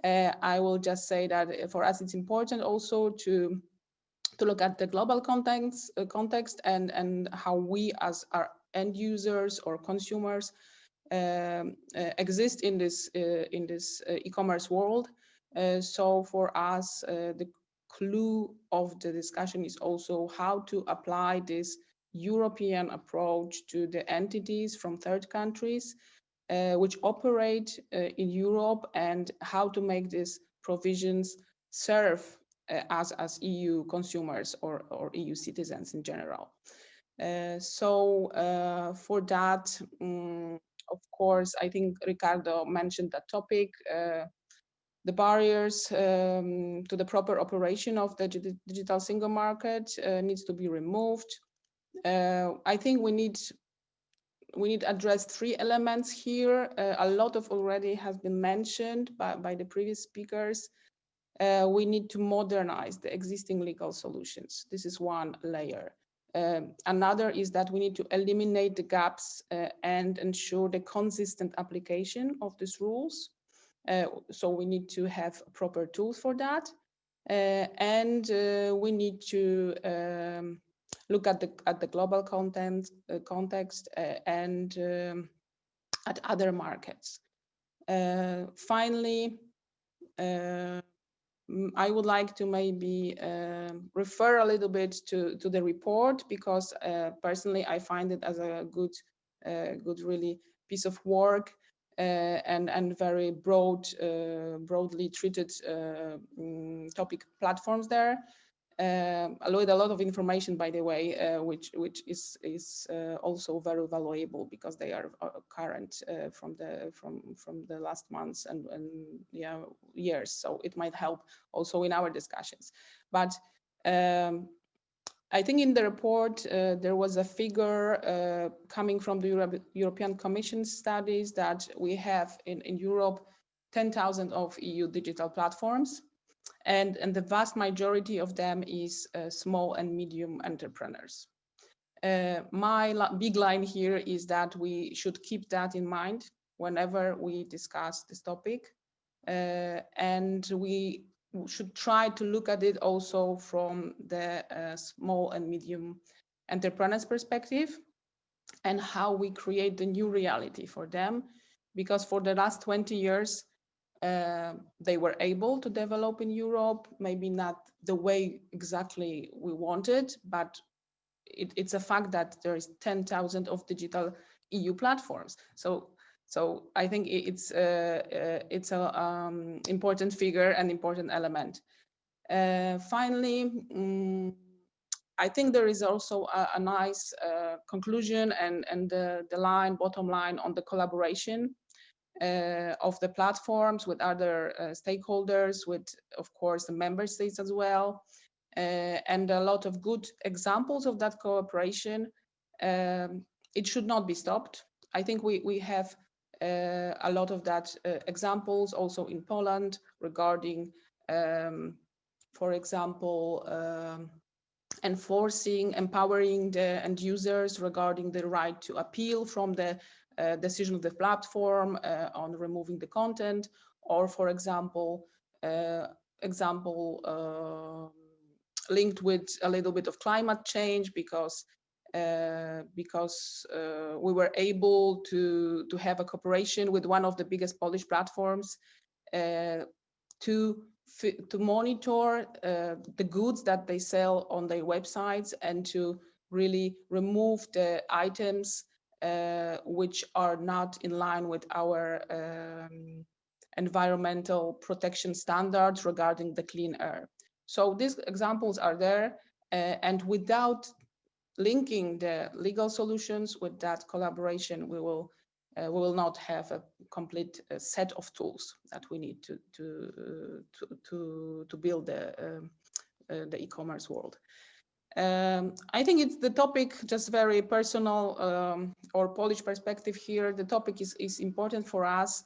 I will just say that for us it's important also to look at the global context and how we as our end users or consumers exist in this e-commerce world. So for us, the clue of the discussion is also how to apply this European approach to the entities from third countries which operate in Europe, and how to make these provisions serve us as EU consumers or EU citizens in general. So for that, of course, I think Ricardo mentioned that topic. The barriers to the proper operation of the digital single market needs to be removed. I think we need to address three elements here. A lot of already has been mentioned by the previous speakers. We need to modernize the existing legal solutions. This is one layer. Another is that we need to eliminate the gaps and ensure the consistent application of these rules. So we need to have proper tools for that. And we need to look at the global context and at other markets. Finally, I would like to maybe refer a little bit to the report, because personally I find it as a good really piece of work and very broadly treated topic platforms there. With a lot of information, by the way, which is also very valuable, because they are current from the last months and yeah, years. So it might help also in our discussions. But I think in the report there was a figure coming from the European Commission studies that we have in Europe 10,000 of EU digital platforms. And the vast majority of them is small and medium entrepreneurs. My big line here is that we should keep that in mind whenever we discuss this topic. And we should try to look at it also from the small and medium entrepreneurs perspective, and how we create the new reality for them. Because for the last 20 years, they were able to develop in Europe, maybe not the way exactly we wanted, but it's a fact that there is 10,000 of digital EU platforms. So I think it's a important figure and important element. Finally, I think there is also a nice conclusion and the bottom line on the collaboration of the platforms with other stakeholders, with, of course, the member states as well, and a lot of good examples of that cooperation. It should not be stopped. I think we have a lot of that examples also in Poland regarding, for example, empowering the end users regarding the right to appeal from the decision of the platform on removing the content, or for example, linked with a little bit of climate change, because we were able to have a cooperation with one of the biggest Polish platforms to monitor the goods that they sell on their websites, and to really remove the items which are not in line with our environmental protection standards regarding the clean air. So these examples are there, and without linking the legal solutions with that collaboration, we will not have a complete set of tools that we need to build the e-commerce world. I think it's the topic, just very personal or Polish perspective here. The topic is important for us.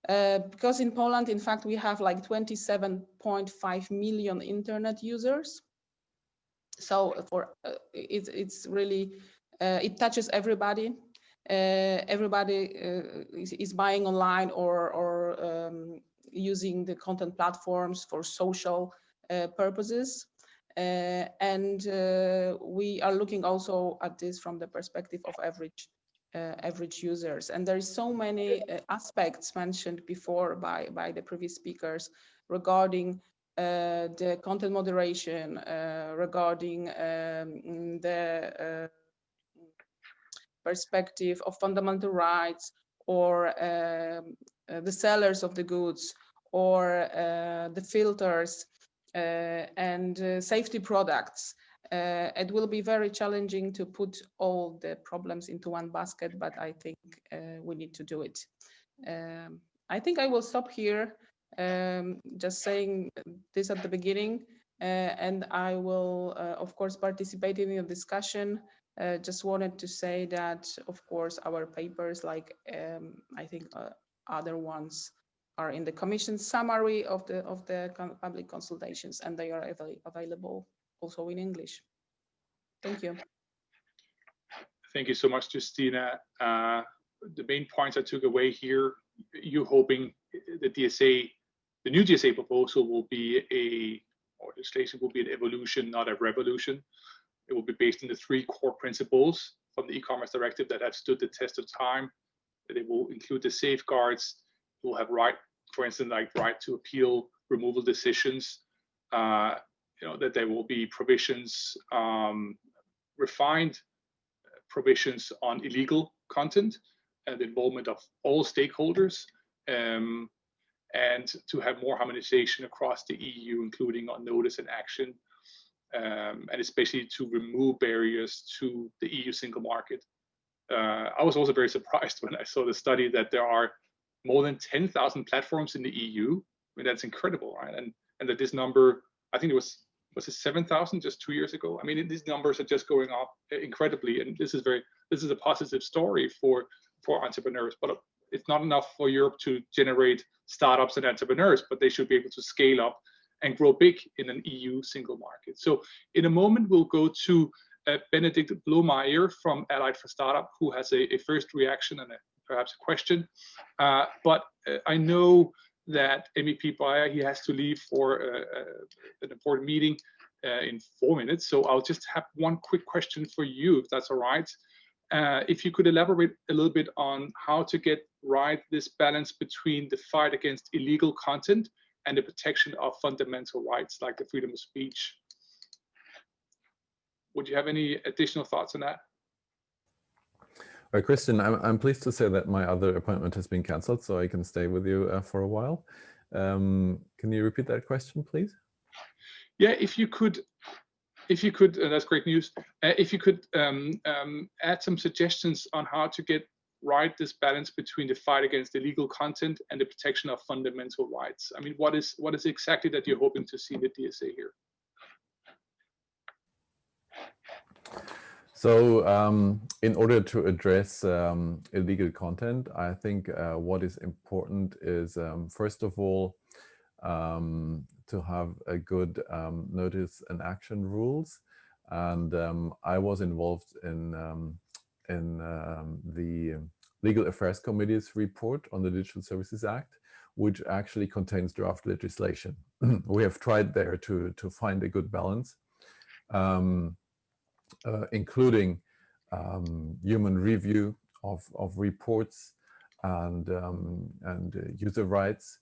because in Poland, in fact, we have like 27.5 million internet users. So for it's really it touches everybody. Everybody is buying online or using the content platforms for social purposes. And we are looking also at this from the perspective of average users. And there is so many aspects mentioned before by the previous speakers regarding the content moderation, regarding the perspective of fundamental rights, or the sellers of the goods, or the filters and safety products. It will be very challenging to put all the problems into one basket, but I think we need to do it. I think I will stop here, just saying this at the beginning, and I will, of course, participate in the discussion. Just wanted to say that, of course, our papers, like I think other ones, are in the Commission summary of the public consultations, and they are available also in English. Thank you. Thank you so much, Justina. The main points I took away here, you hoping the DSA, the new DSA proposal will be or legislation will be an evolution, not a revolution. It will be based on the 3 core principles from the e-commerce directive that have stood the test of time. It will include the safeguards. It will have right, for instance, like right to appeal removal decisions. That there will be provisions, refined provisions on illegal content and the involvement of all stakeholders, and to have more harmonization across the EU, including on notice and action, and especially to remove barriers to the EU single market. I was also very surprised when I saw the study that there are more than 10,000 platforms in the EU. I mean, that's incredible, right? And that this number, I think it was it 7,000 just 2 years ago? I mean, these numbers are just going up incredibly, and this is a positive story for entrepreneurs. But it's not enough for Europe to generate startups and entrepreneurs, but they should be able to scale up and grow big in an EU single market. So in a moment, we'll go to Benedict Blomeyer from Allied for Startup, who has a first reaction and perhaps a question. But I know that MEP Breyer, he has to leave for an important meeting in 4 minutes. So I'll just have one quick question for you, if that's all right. If you could elaborate a little bit on how to get right this balance between the fight against illegal content and the protection of fundamental rights like the freedom of speech. Would you have any additional thoughts on that? Christian, I'm pleased to say that my other appointment has been cancelled, so I can stay with you for a while. Can you repeat that question, please? Yeah, if you could, that's great news. If you could add some suggestions on how to get right this balance between the fight against illegal content and the protection of fundamental rights. I mean, what is exactly that you're hoping to see in the DSA here? So in order to address illegal content, I think what is important is, first of all, to have a good notice and action rules. And I was involved in the Legal Affairs Committee's report on the Digital Services Act, which actually contains draft legislation. We have tried there to find a good balance, including human review of reports and user rights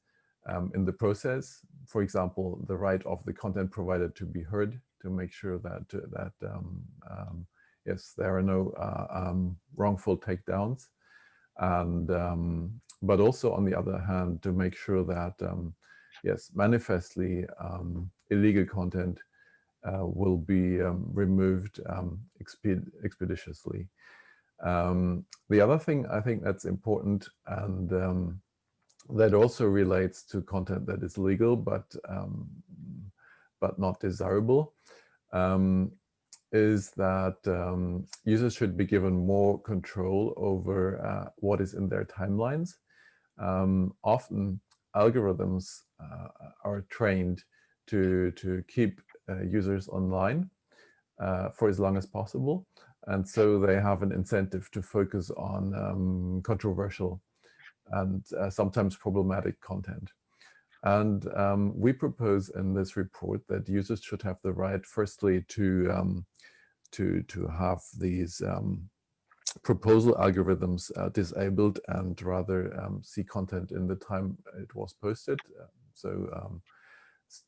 in the process. For example, the right of the content provider to be heard, to make sure that yes, there are no wrongful takedowns, and but also on the other hand, to make sure that yes, manifestly illegal content will be removed expeditiously. The other thing I think that's important, and that also relates to content that is legal but not desirable, is that users should be given more control over what is in their timelines. Often algorithms are trained to keep users online for as long as possible, and so they have an incentive to focus on controversial and sometimes problematic content. And we propose in this report that users should have the right, firstly, to have these proposal algorithms disabled and rather see content in the time it was posted.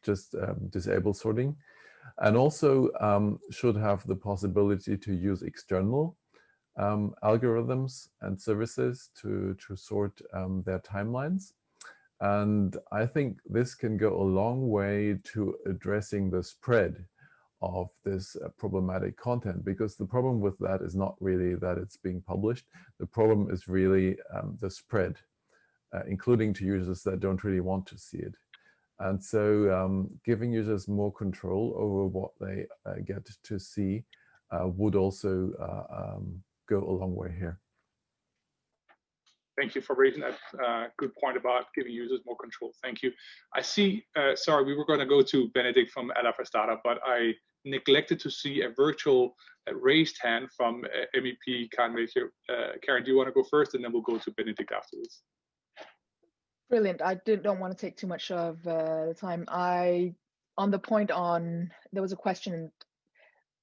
Just disable sorting. And also should have the possibility to use external algorithms and services to sort their timelines. And I think this can go a long way to addressing the spread of this problematic content, because the problem with that is not really that it's being published. The problem is really the spread, including to users that don't really want to see it. And so giving users more control over what they get to see would also go a long way here. Thank you for raising that good point about giving users more control. Thank you. I see, sorry, we were going to go to Benedict from Alpha Startup, but I neglected to see a virtual raised hand from MEP Karen Melchior. Karen, do you want to go first, and then we'll go to Benedict afterwards? Brilliant. I don't want to take too much of the time. On the point on, there was a question,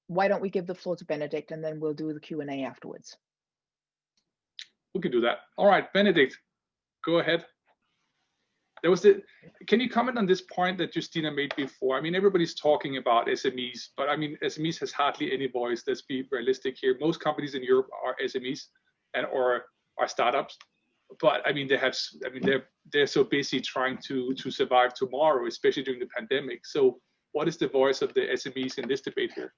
why don't we give the floor to Benedict and then we'll do the Q&A afterwards? We can do that. All right, Benedict, go ahead. Can you comment on this point that Justina made before? I mean, everybody's talking about SMEs, but I mean, SMEs has hardly any voice. Let's be realistic here. Most companies in Europe are SMEs or are startups, but I mean, they're so busy trying to survive tomorrow, especially during the pandemic. So, what is the voice of the SMEs in this debate here?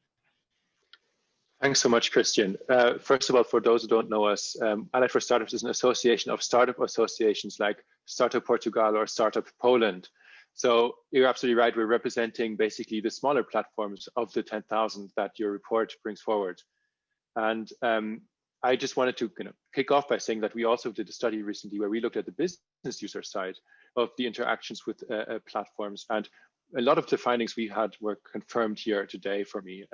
Thanks so much, Christian. First of all, for those who don't know us, Allied for Startups is an association of startup associations like Startup Portugal or Startup Poland. So you're absolutely right. We're representing basically the smaller platforms of the 10,000 that your report brings forward. And I just wanted to kick off by saying that we also did a study recently where we looked at the business user side of the interactions with platforms. And a lot of the findings we had were confirmed here today for me,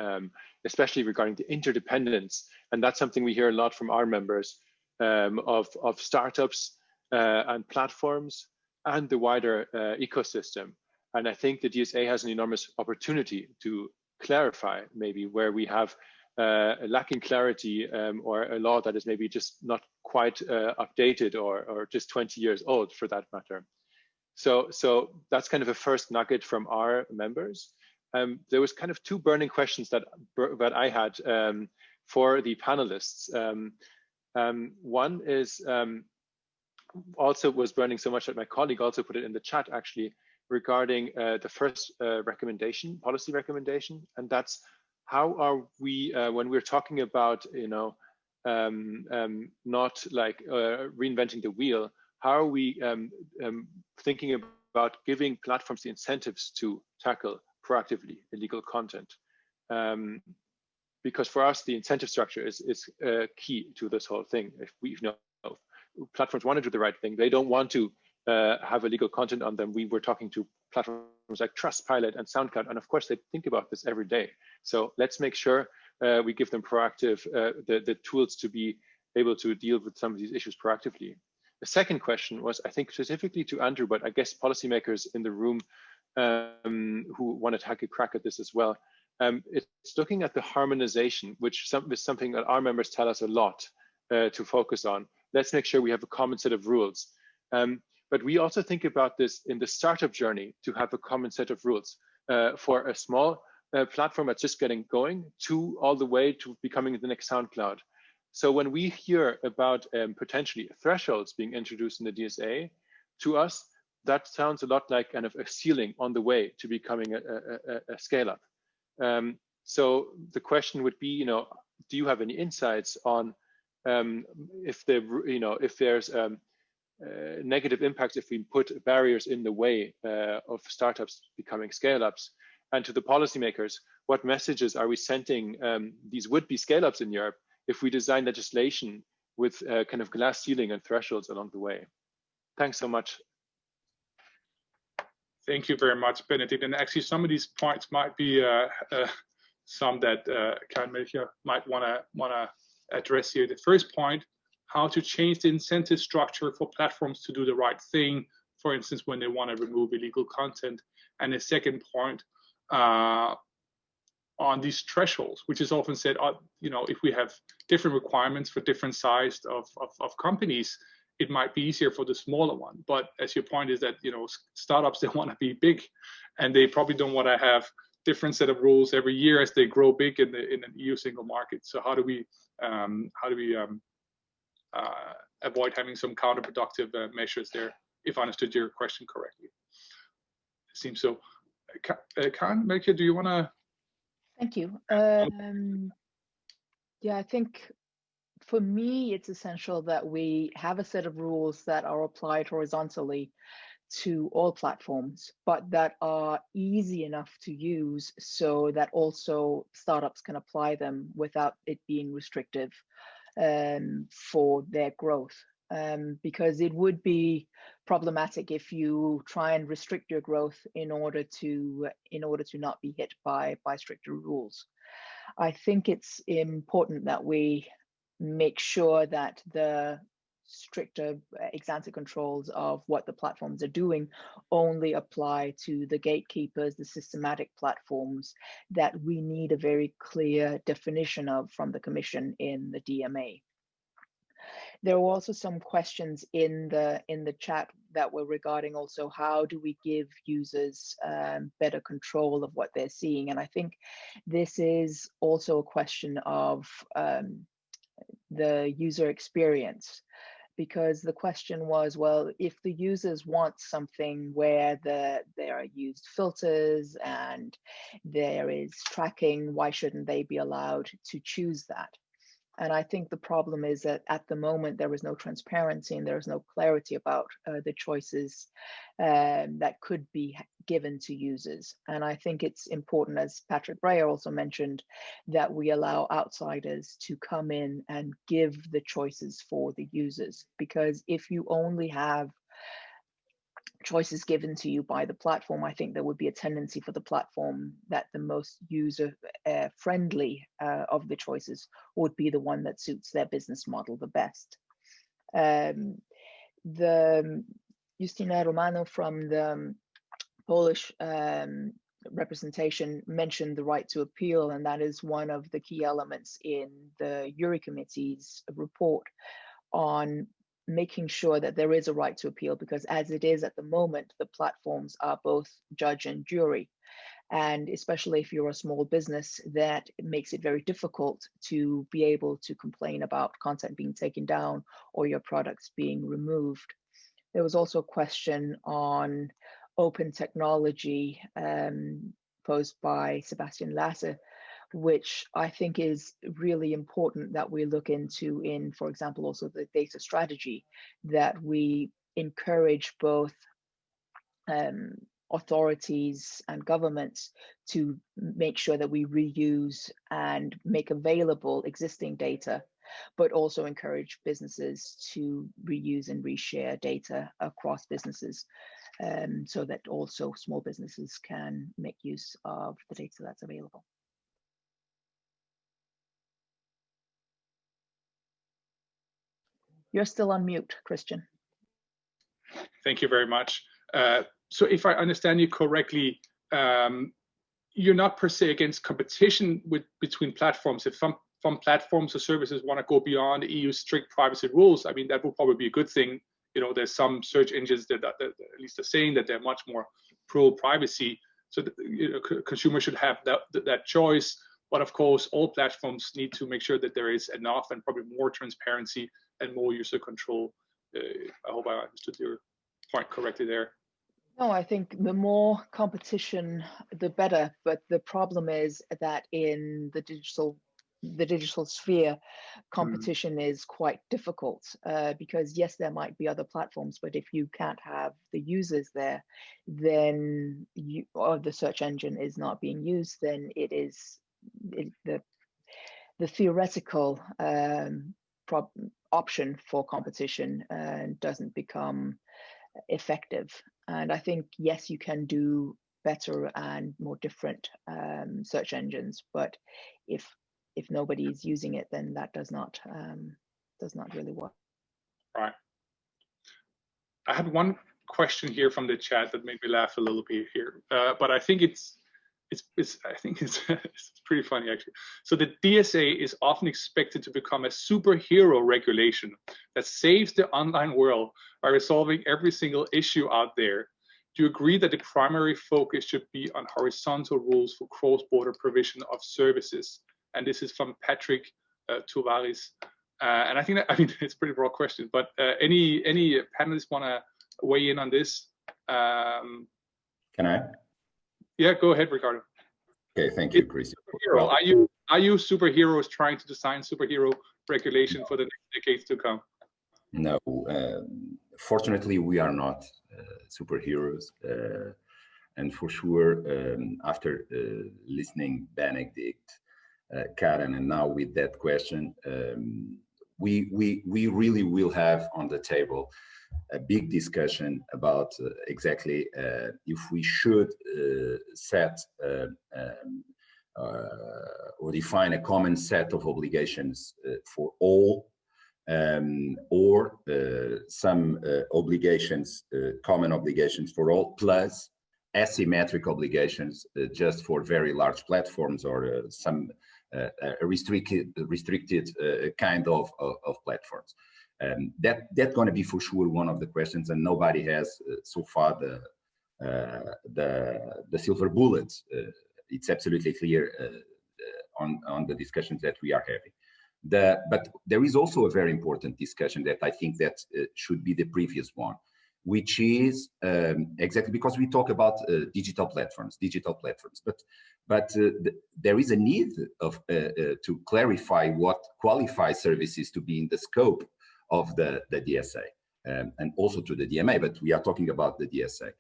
especially regarding the interdependence. And that's something we hear a lot from our members of startups and platforms and the wider ecosystem. And I think the DSA has an enormous opportunity to clarify maybe where we have a lacking clarity or a law that is maybe just not quite updated or just 20 years old for that matter. So that's kind of a first nugget from our members. There was kind of two burning questions that I had for the panelists. One is also was burning so much that my colleague also put it in the chat actually regarding the first recommendation, policy recommendation, and that's how are we when we're talking about not like reinventing the wheel. How are we thinking about giving platforms the incentives to tackle proactively illegal content? Because for us, the incentive structure is key to this whole thing. If platforms want to do the right thing, they don't want to have illegal content on them. We were talking to platforms like Trustpilot and SoundCloud, and of course, they think about this every day. So let's make sure we give them proactive, the tools to be able to deal with some of these issues proactively. The second question was, I think, specifically to Andrew, but I guess policymakers in the room who want to take a crack at this as well. It's looking at the harmonization, which is something that our members tell us a lot to focus on. Let's make sure we have a common set of rules. But we also think about this in the startup journey to have a common set of rules for a small platform that's just getting going to all the way to becoming the next SoundCloud. So when we hear about potentially thresholds being introduced in the DSA, to us, that sounds a lot like kind of a ceiling on the way to becoming a scale-up. So the question would be, do you have any insights on if there's negative impacts if we put barriers in the way of startups becoming scale-ups? And to the policymakers, what messages are we sending these would-be scale-ups in Europe if we design legislation with kind of glass ceiling and thresholds along the way? Thanks so much. Thank you very much, Benedict. And actually, some of these points might be some that Karen Melchior might want to address here. The first point, how to change the incentive structure for platforms to do the right thing, for instance, when they want to remove illegal content. And the second point, on these thresholds, which is often said, you know, if we have different requirements for different sized of companies, it might be easier for the smaller one. But as your point is that, you know, startups, they want to be big, and they probably don't want to have different set of rules every year as they grow big in an EU single market. So how do we avoid having some counterproductive measures there, if I understood your question correctly? It seems so. Karen Melchior, do you want to? Thank you. Yeah, I think for me, it's essential that we have a set of rules that are applied horizontally to all platforms, but that are easy enough to use so that also startups can apply them without it being restrictive for their growth. Because it would be problematic if you try and restrict your growth in order to not be hit by stricter rules. I think it's important that we make sure that the stricter ex-ante controls of what the platforms are doing only apply to the gatekeepers, the systematic platforms that we need a very clear definition of from the Commission in the DMA. There were also some questions in the chat that were regarding also how do we give users better control of what they're seeing, and I think this is also a question of the user experience, because the question was, well, if the users want something where there are used filters and there is tracking, why shouldn't they be allowed to choose that? And I think the problem is that at the moment, there is no transparency and there is no clarity about the choices that could be given to users. And I think it's important, as Patrick Breyer also mentioned, that we allow outsiders to come in and give the choices for the users. Because if you only have choices given to you by the platform, I think there would be a tendency for the platform that the most user friendly of the choices would be the one that suits their business model the best. The Justina Romanovska from the Polish representation mentioned the right to appeal, and that is one of the key elements in the Jury Committee's report on making sure that there is a right to appeal, because as it is at the moment, the platforms are both judge and jury. And especially if you're a small business, that makes it very difficult to be able to complain about content being taken down or your products being removed. There was also a question on open technology posed by Sebastian Lasse, which I think is really important that we look into in, for example, also the data strategy, that we encourage both authorities and governments to make sure that we reuse and make available existing data, but also encourage businesses to reuse and reshare data across businesses, so that also small businesses can make use of the data that's available. You're still on mute, Christian. Thank you very much. So if I understand you correctly, you're not per se against competition between platforms. If some platforms or services want to go beyond the EU strict privacy rules, I mean, that would probably be a good thing. You know, there's some search engines that at least are saying that they're much more pro-privacy. So consumers should have that choice. But of course, all platforms need to make sure that there is enough and probably more transparency and more user control. I hope I understood your point correctly there. No, I think the more competition, the better. But the problem is that in the digital sphere, competition is quite difficult because yes, there might be other platforms, but if you can't have the users there, then or the search engine is not being used, then the theoretical option for competition doesn't become effective. And I think, yes, you can do better and more different search engines, but if nobody is using it, then that does not really work. Right. I had one question here from the chat that made me laugh a little bit here, but I think it's pretty funny actually. So the DSA is often expected to become a superhero regulation that saves the online world by resolving every single issue out there. Do you agree that the primary focus should be on horizontal rules for cross-border provision of services? And this is from Patrick Tuvaris. And I think that, it's a pretty broad question, but any panelists want to weigh in on this? Can I? Yeah, go ahead, Ricardo. Okay, thank you, Chris. Well, are you superheroes trying to design superhero regulation for the next decades to come? No, fortunately, we are not superheroes. And for sure, after listening Benedict, Karen, and now with that question, we really will have on the table a big discussion about exactly if we should set or define a common set of obligations for all, or some obligations, common obligations for all, plus asymmetric obligations just for very large platforms or some restricted kind of platforms. That's going to be for sure one of the questions, and nobody has so far the silver bullets. It's absolutely clear on the discussions that we are having. But there is also a very important discussion that I think that should be the previous one, which is exactly because we talk about digital platforms, but there is a need of to clarify what qualifies services to be in the scope of the DSA, and also to the DMA, but we are talking about the DSA.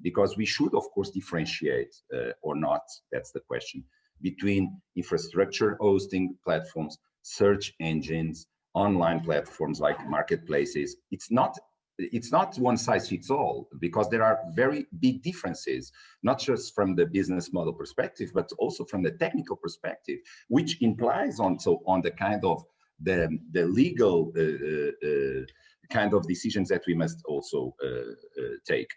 Because we should, of course, differentiate or not, that's the question, between infrastructure hosting platforms, search engines, online platforms like marketplaces. It's not one size fits all, because there are very big differences, not just from the business model perspective, but also from the technical perspective, which implies also on the kind of the legal kind of decisions that we must also take.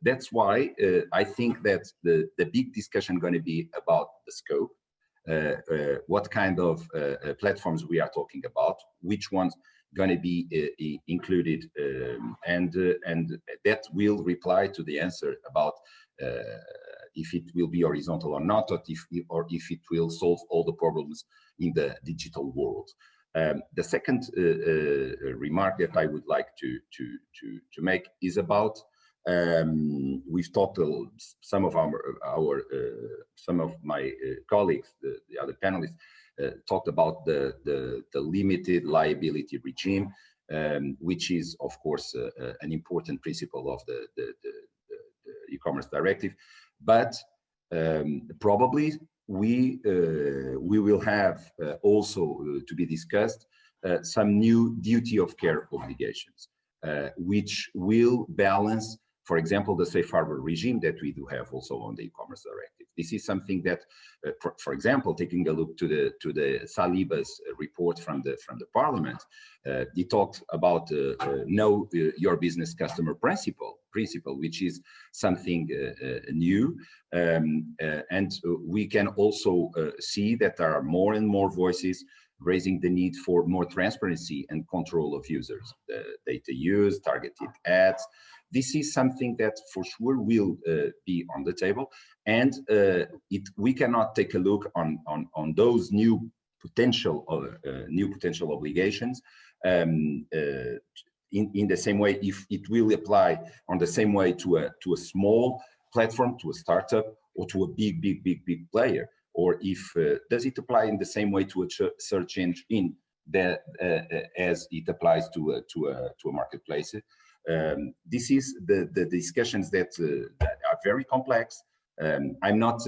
That's why I think that the big discussion going to be about the scope, what kind of platforms we are talking about, which ones going to be included, and that will reply to the answer about if it will be horizontal or not, or if it will solve all the problems in the digital world. The second remark that I would like to make is about we've talked some of some of my colleagues, the other panelists, talked about the limited liability regime, which is of course an important principle of the e-commerce directive, but probably we will have also to be discussed some new duty of care obligations, which will balance, for example, the safe harbor regime that we do have also on the e-commerce directive. This is something that, for example, taking a look to the Saliba's report from the Parliament, he talked about know your business customer principle, which is something new, and we can also see that there are more and more voices raising the need for more transparency and control of users, the data use, targeted ads. This is something that for sure will be on the table, and we cannot take a look on those new potential obligations in the same way, if it will apply on the same way to a small platform, to a startup, or to a big player, or if does it apply in the same way to a search engine as it applies to a marketplace. This is the discussions that are very complex. I'm not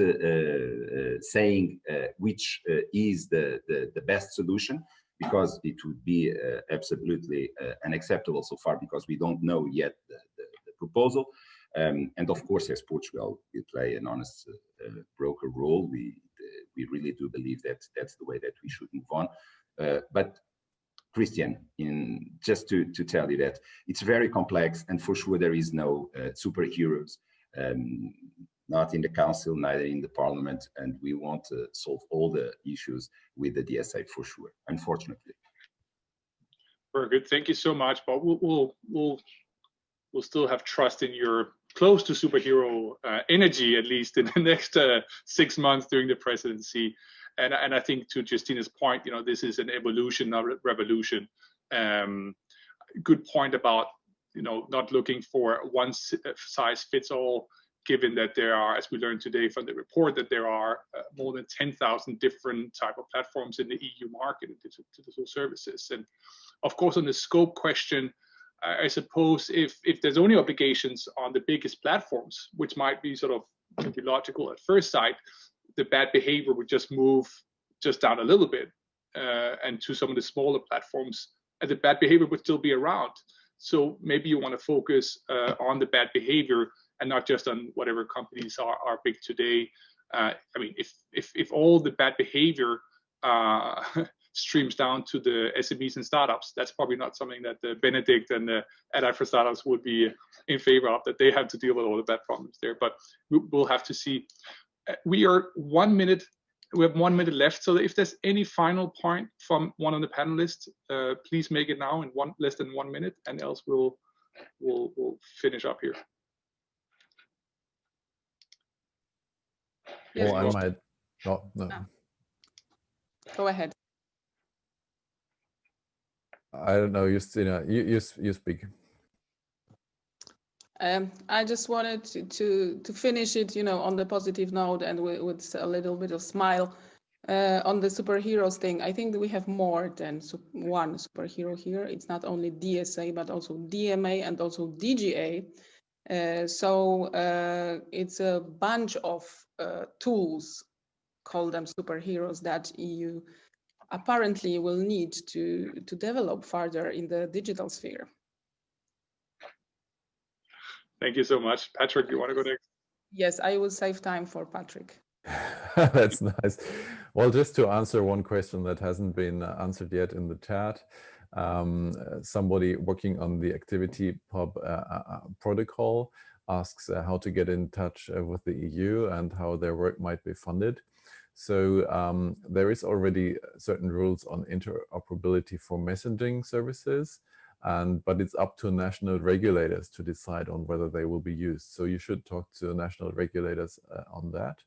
saying which is the best solution, because it would be absolutely unacceptable so far, because we don't know yet proposal. And of course, as Portugal, we play an honest broker role. We really do believe that that's the way that we should move on. But Christian, just to tell you that it's very complex, and for sure there is no superheroes, not in the council, neither in the parliament, and we want to solve all the issues with the DSA for sure, unfortunately. Very good, thank you so much, but we'll still have trust in your close to superhero energy, at least in the next 6 months during the presidency. And I think to Justina's point, this is an evolution, not a revolution. Good point about, not looking for one size fits all, given that there are, as we learned today from the report, that there are more than 10,000 different type of platforms in the EU market in digital services. And of course, on the scope question, I suppose if there's only obligations on the biggest platforms, which might be sort of maybe logical at first sight, the bad behavior would just move just down a little bit and to some of the smaller platforms, and the bad behavior would still be around. So maybe you want to focus on the bad behavior and not just on whatever companies are big today. I mean, if all the bad behavior streams down to the SMEs and startups, that's probably not something that Benedict and the Ally for Startups would be in favor of, that they have to deal with all the bad problems there. But we'll have to see. We are 1 minute. We have 1 minute left. So if there's any final point from one of the panelists, please make it now in less than 1 minute, and else we'll finish up here. Yes, I might. No. Go ahead. I don't know, Justina, you speak. I just wanted to finish it, on the positive note and with a little bit of smile on the superheroes thing. I think that we have more than one superhero here. It's not only DSA, but also DMA and also DGA. So it's a bunch of tools, call them superheroes, that EU apparently will need to develop further in the digital sphere. Thank you so much. Patrick, you want to go next? Yes, I will save time for Patrick. That's nice. Well, just to answer one question that hasn't been answered yet in the chat, somebody working on the activity pub protocol asks how to get in touch with the EU and how their work might be funded. So there is already certain rules on interoperability for messaging services, but it's up to national regulators to decide on whether they will be used. So you should talk to national regulators on that.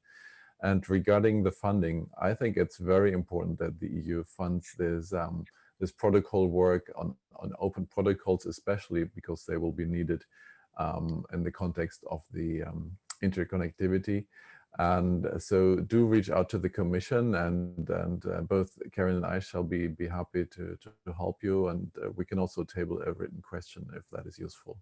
And regarding the funding, I think it's very important that the EU funds this protocol work on open protocols, especially because they will be needed in the context of the interconnectivity. And so do reach out to the Commission, and both Karen and I shall be happy to help you, and we can also table a written question if that is useful.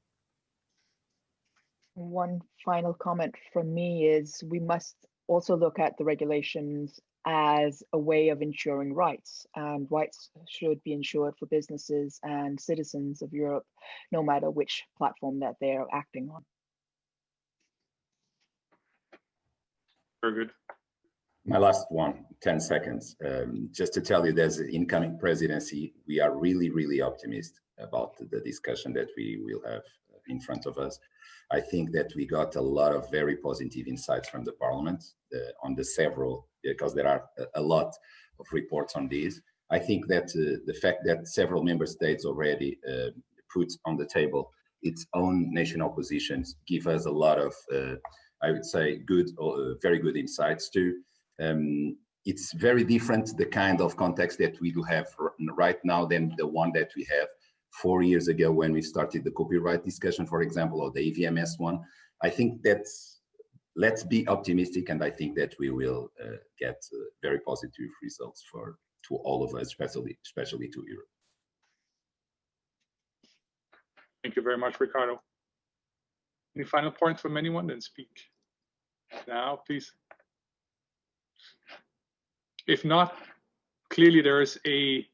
One final comment from me is we must also look at the regulations as a way of ensuring rights, and rights should be ensured for businesses and citizens of Europe, no matter which platform that they are acting on. Very good. My last one, 10 seconds. Just to tell you, there's an incoming presidency. We are really, really optimistic about the discussion that we will have in front of us. I think that we got a lot of very positive insights from the Parliament on the several, because there are a lot of reports on this. I think that the fact that several member states already put on the table its own national positions give us a lot of, I would say, very good insights too. It's very different, the kind of context that we do have right now than the one that we have 4 years ago when we started the copyright discussion, for example, or the EVMS one. I think that's, let's be optimistic, and I think that we will get very positive results to all of us, especially to Europe. Thank you very much, Ricardo. Any final points from anyone? Then speak now, please. If not, clearly there is a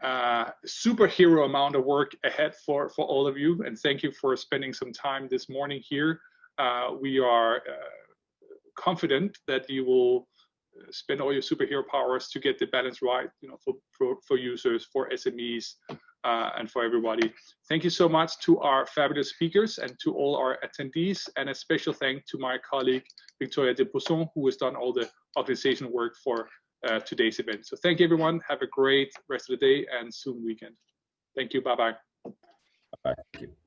superhero amount of work ahead for all of you, and thank you for spending some time this morning here. We are confident that you will spend all your superhero powers to get the balance right, you know, for users, for SMEs, and for everybody. Thank you so much to our fabulous speakers and to all our attendees, and a special thank to my colleague Victoria de Pousson, who has done all the organization work for today's event. So thank you, everyone. Have a great rest of the day and soon weekend. Thank you. Bye-bye. Bye. Thank you.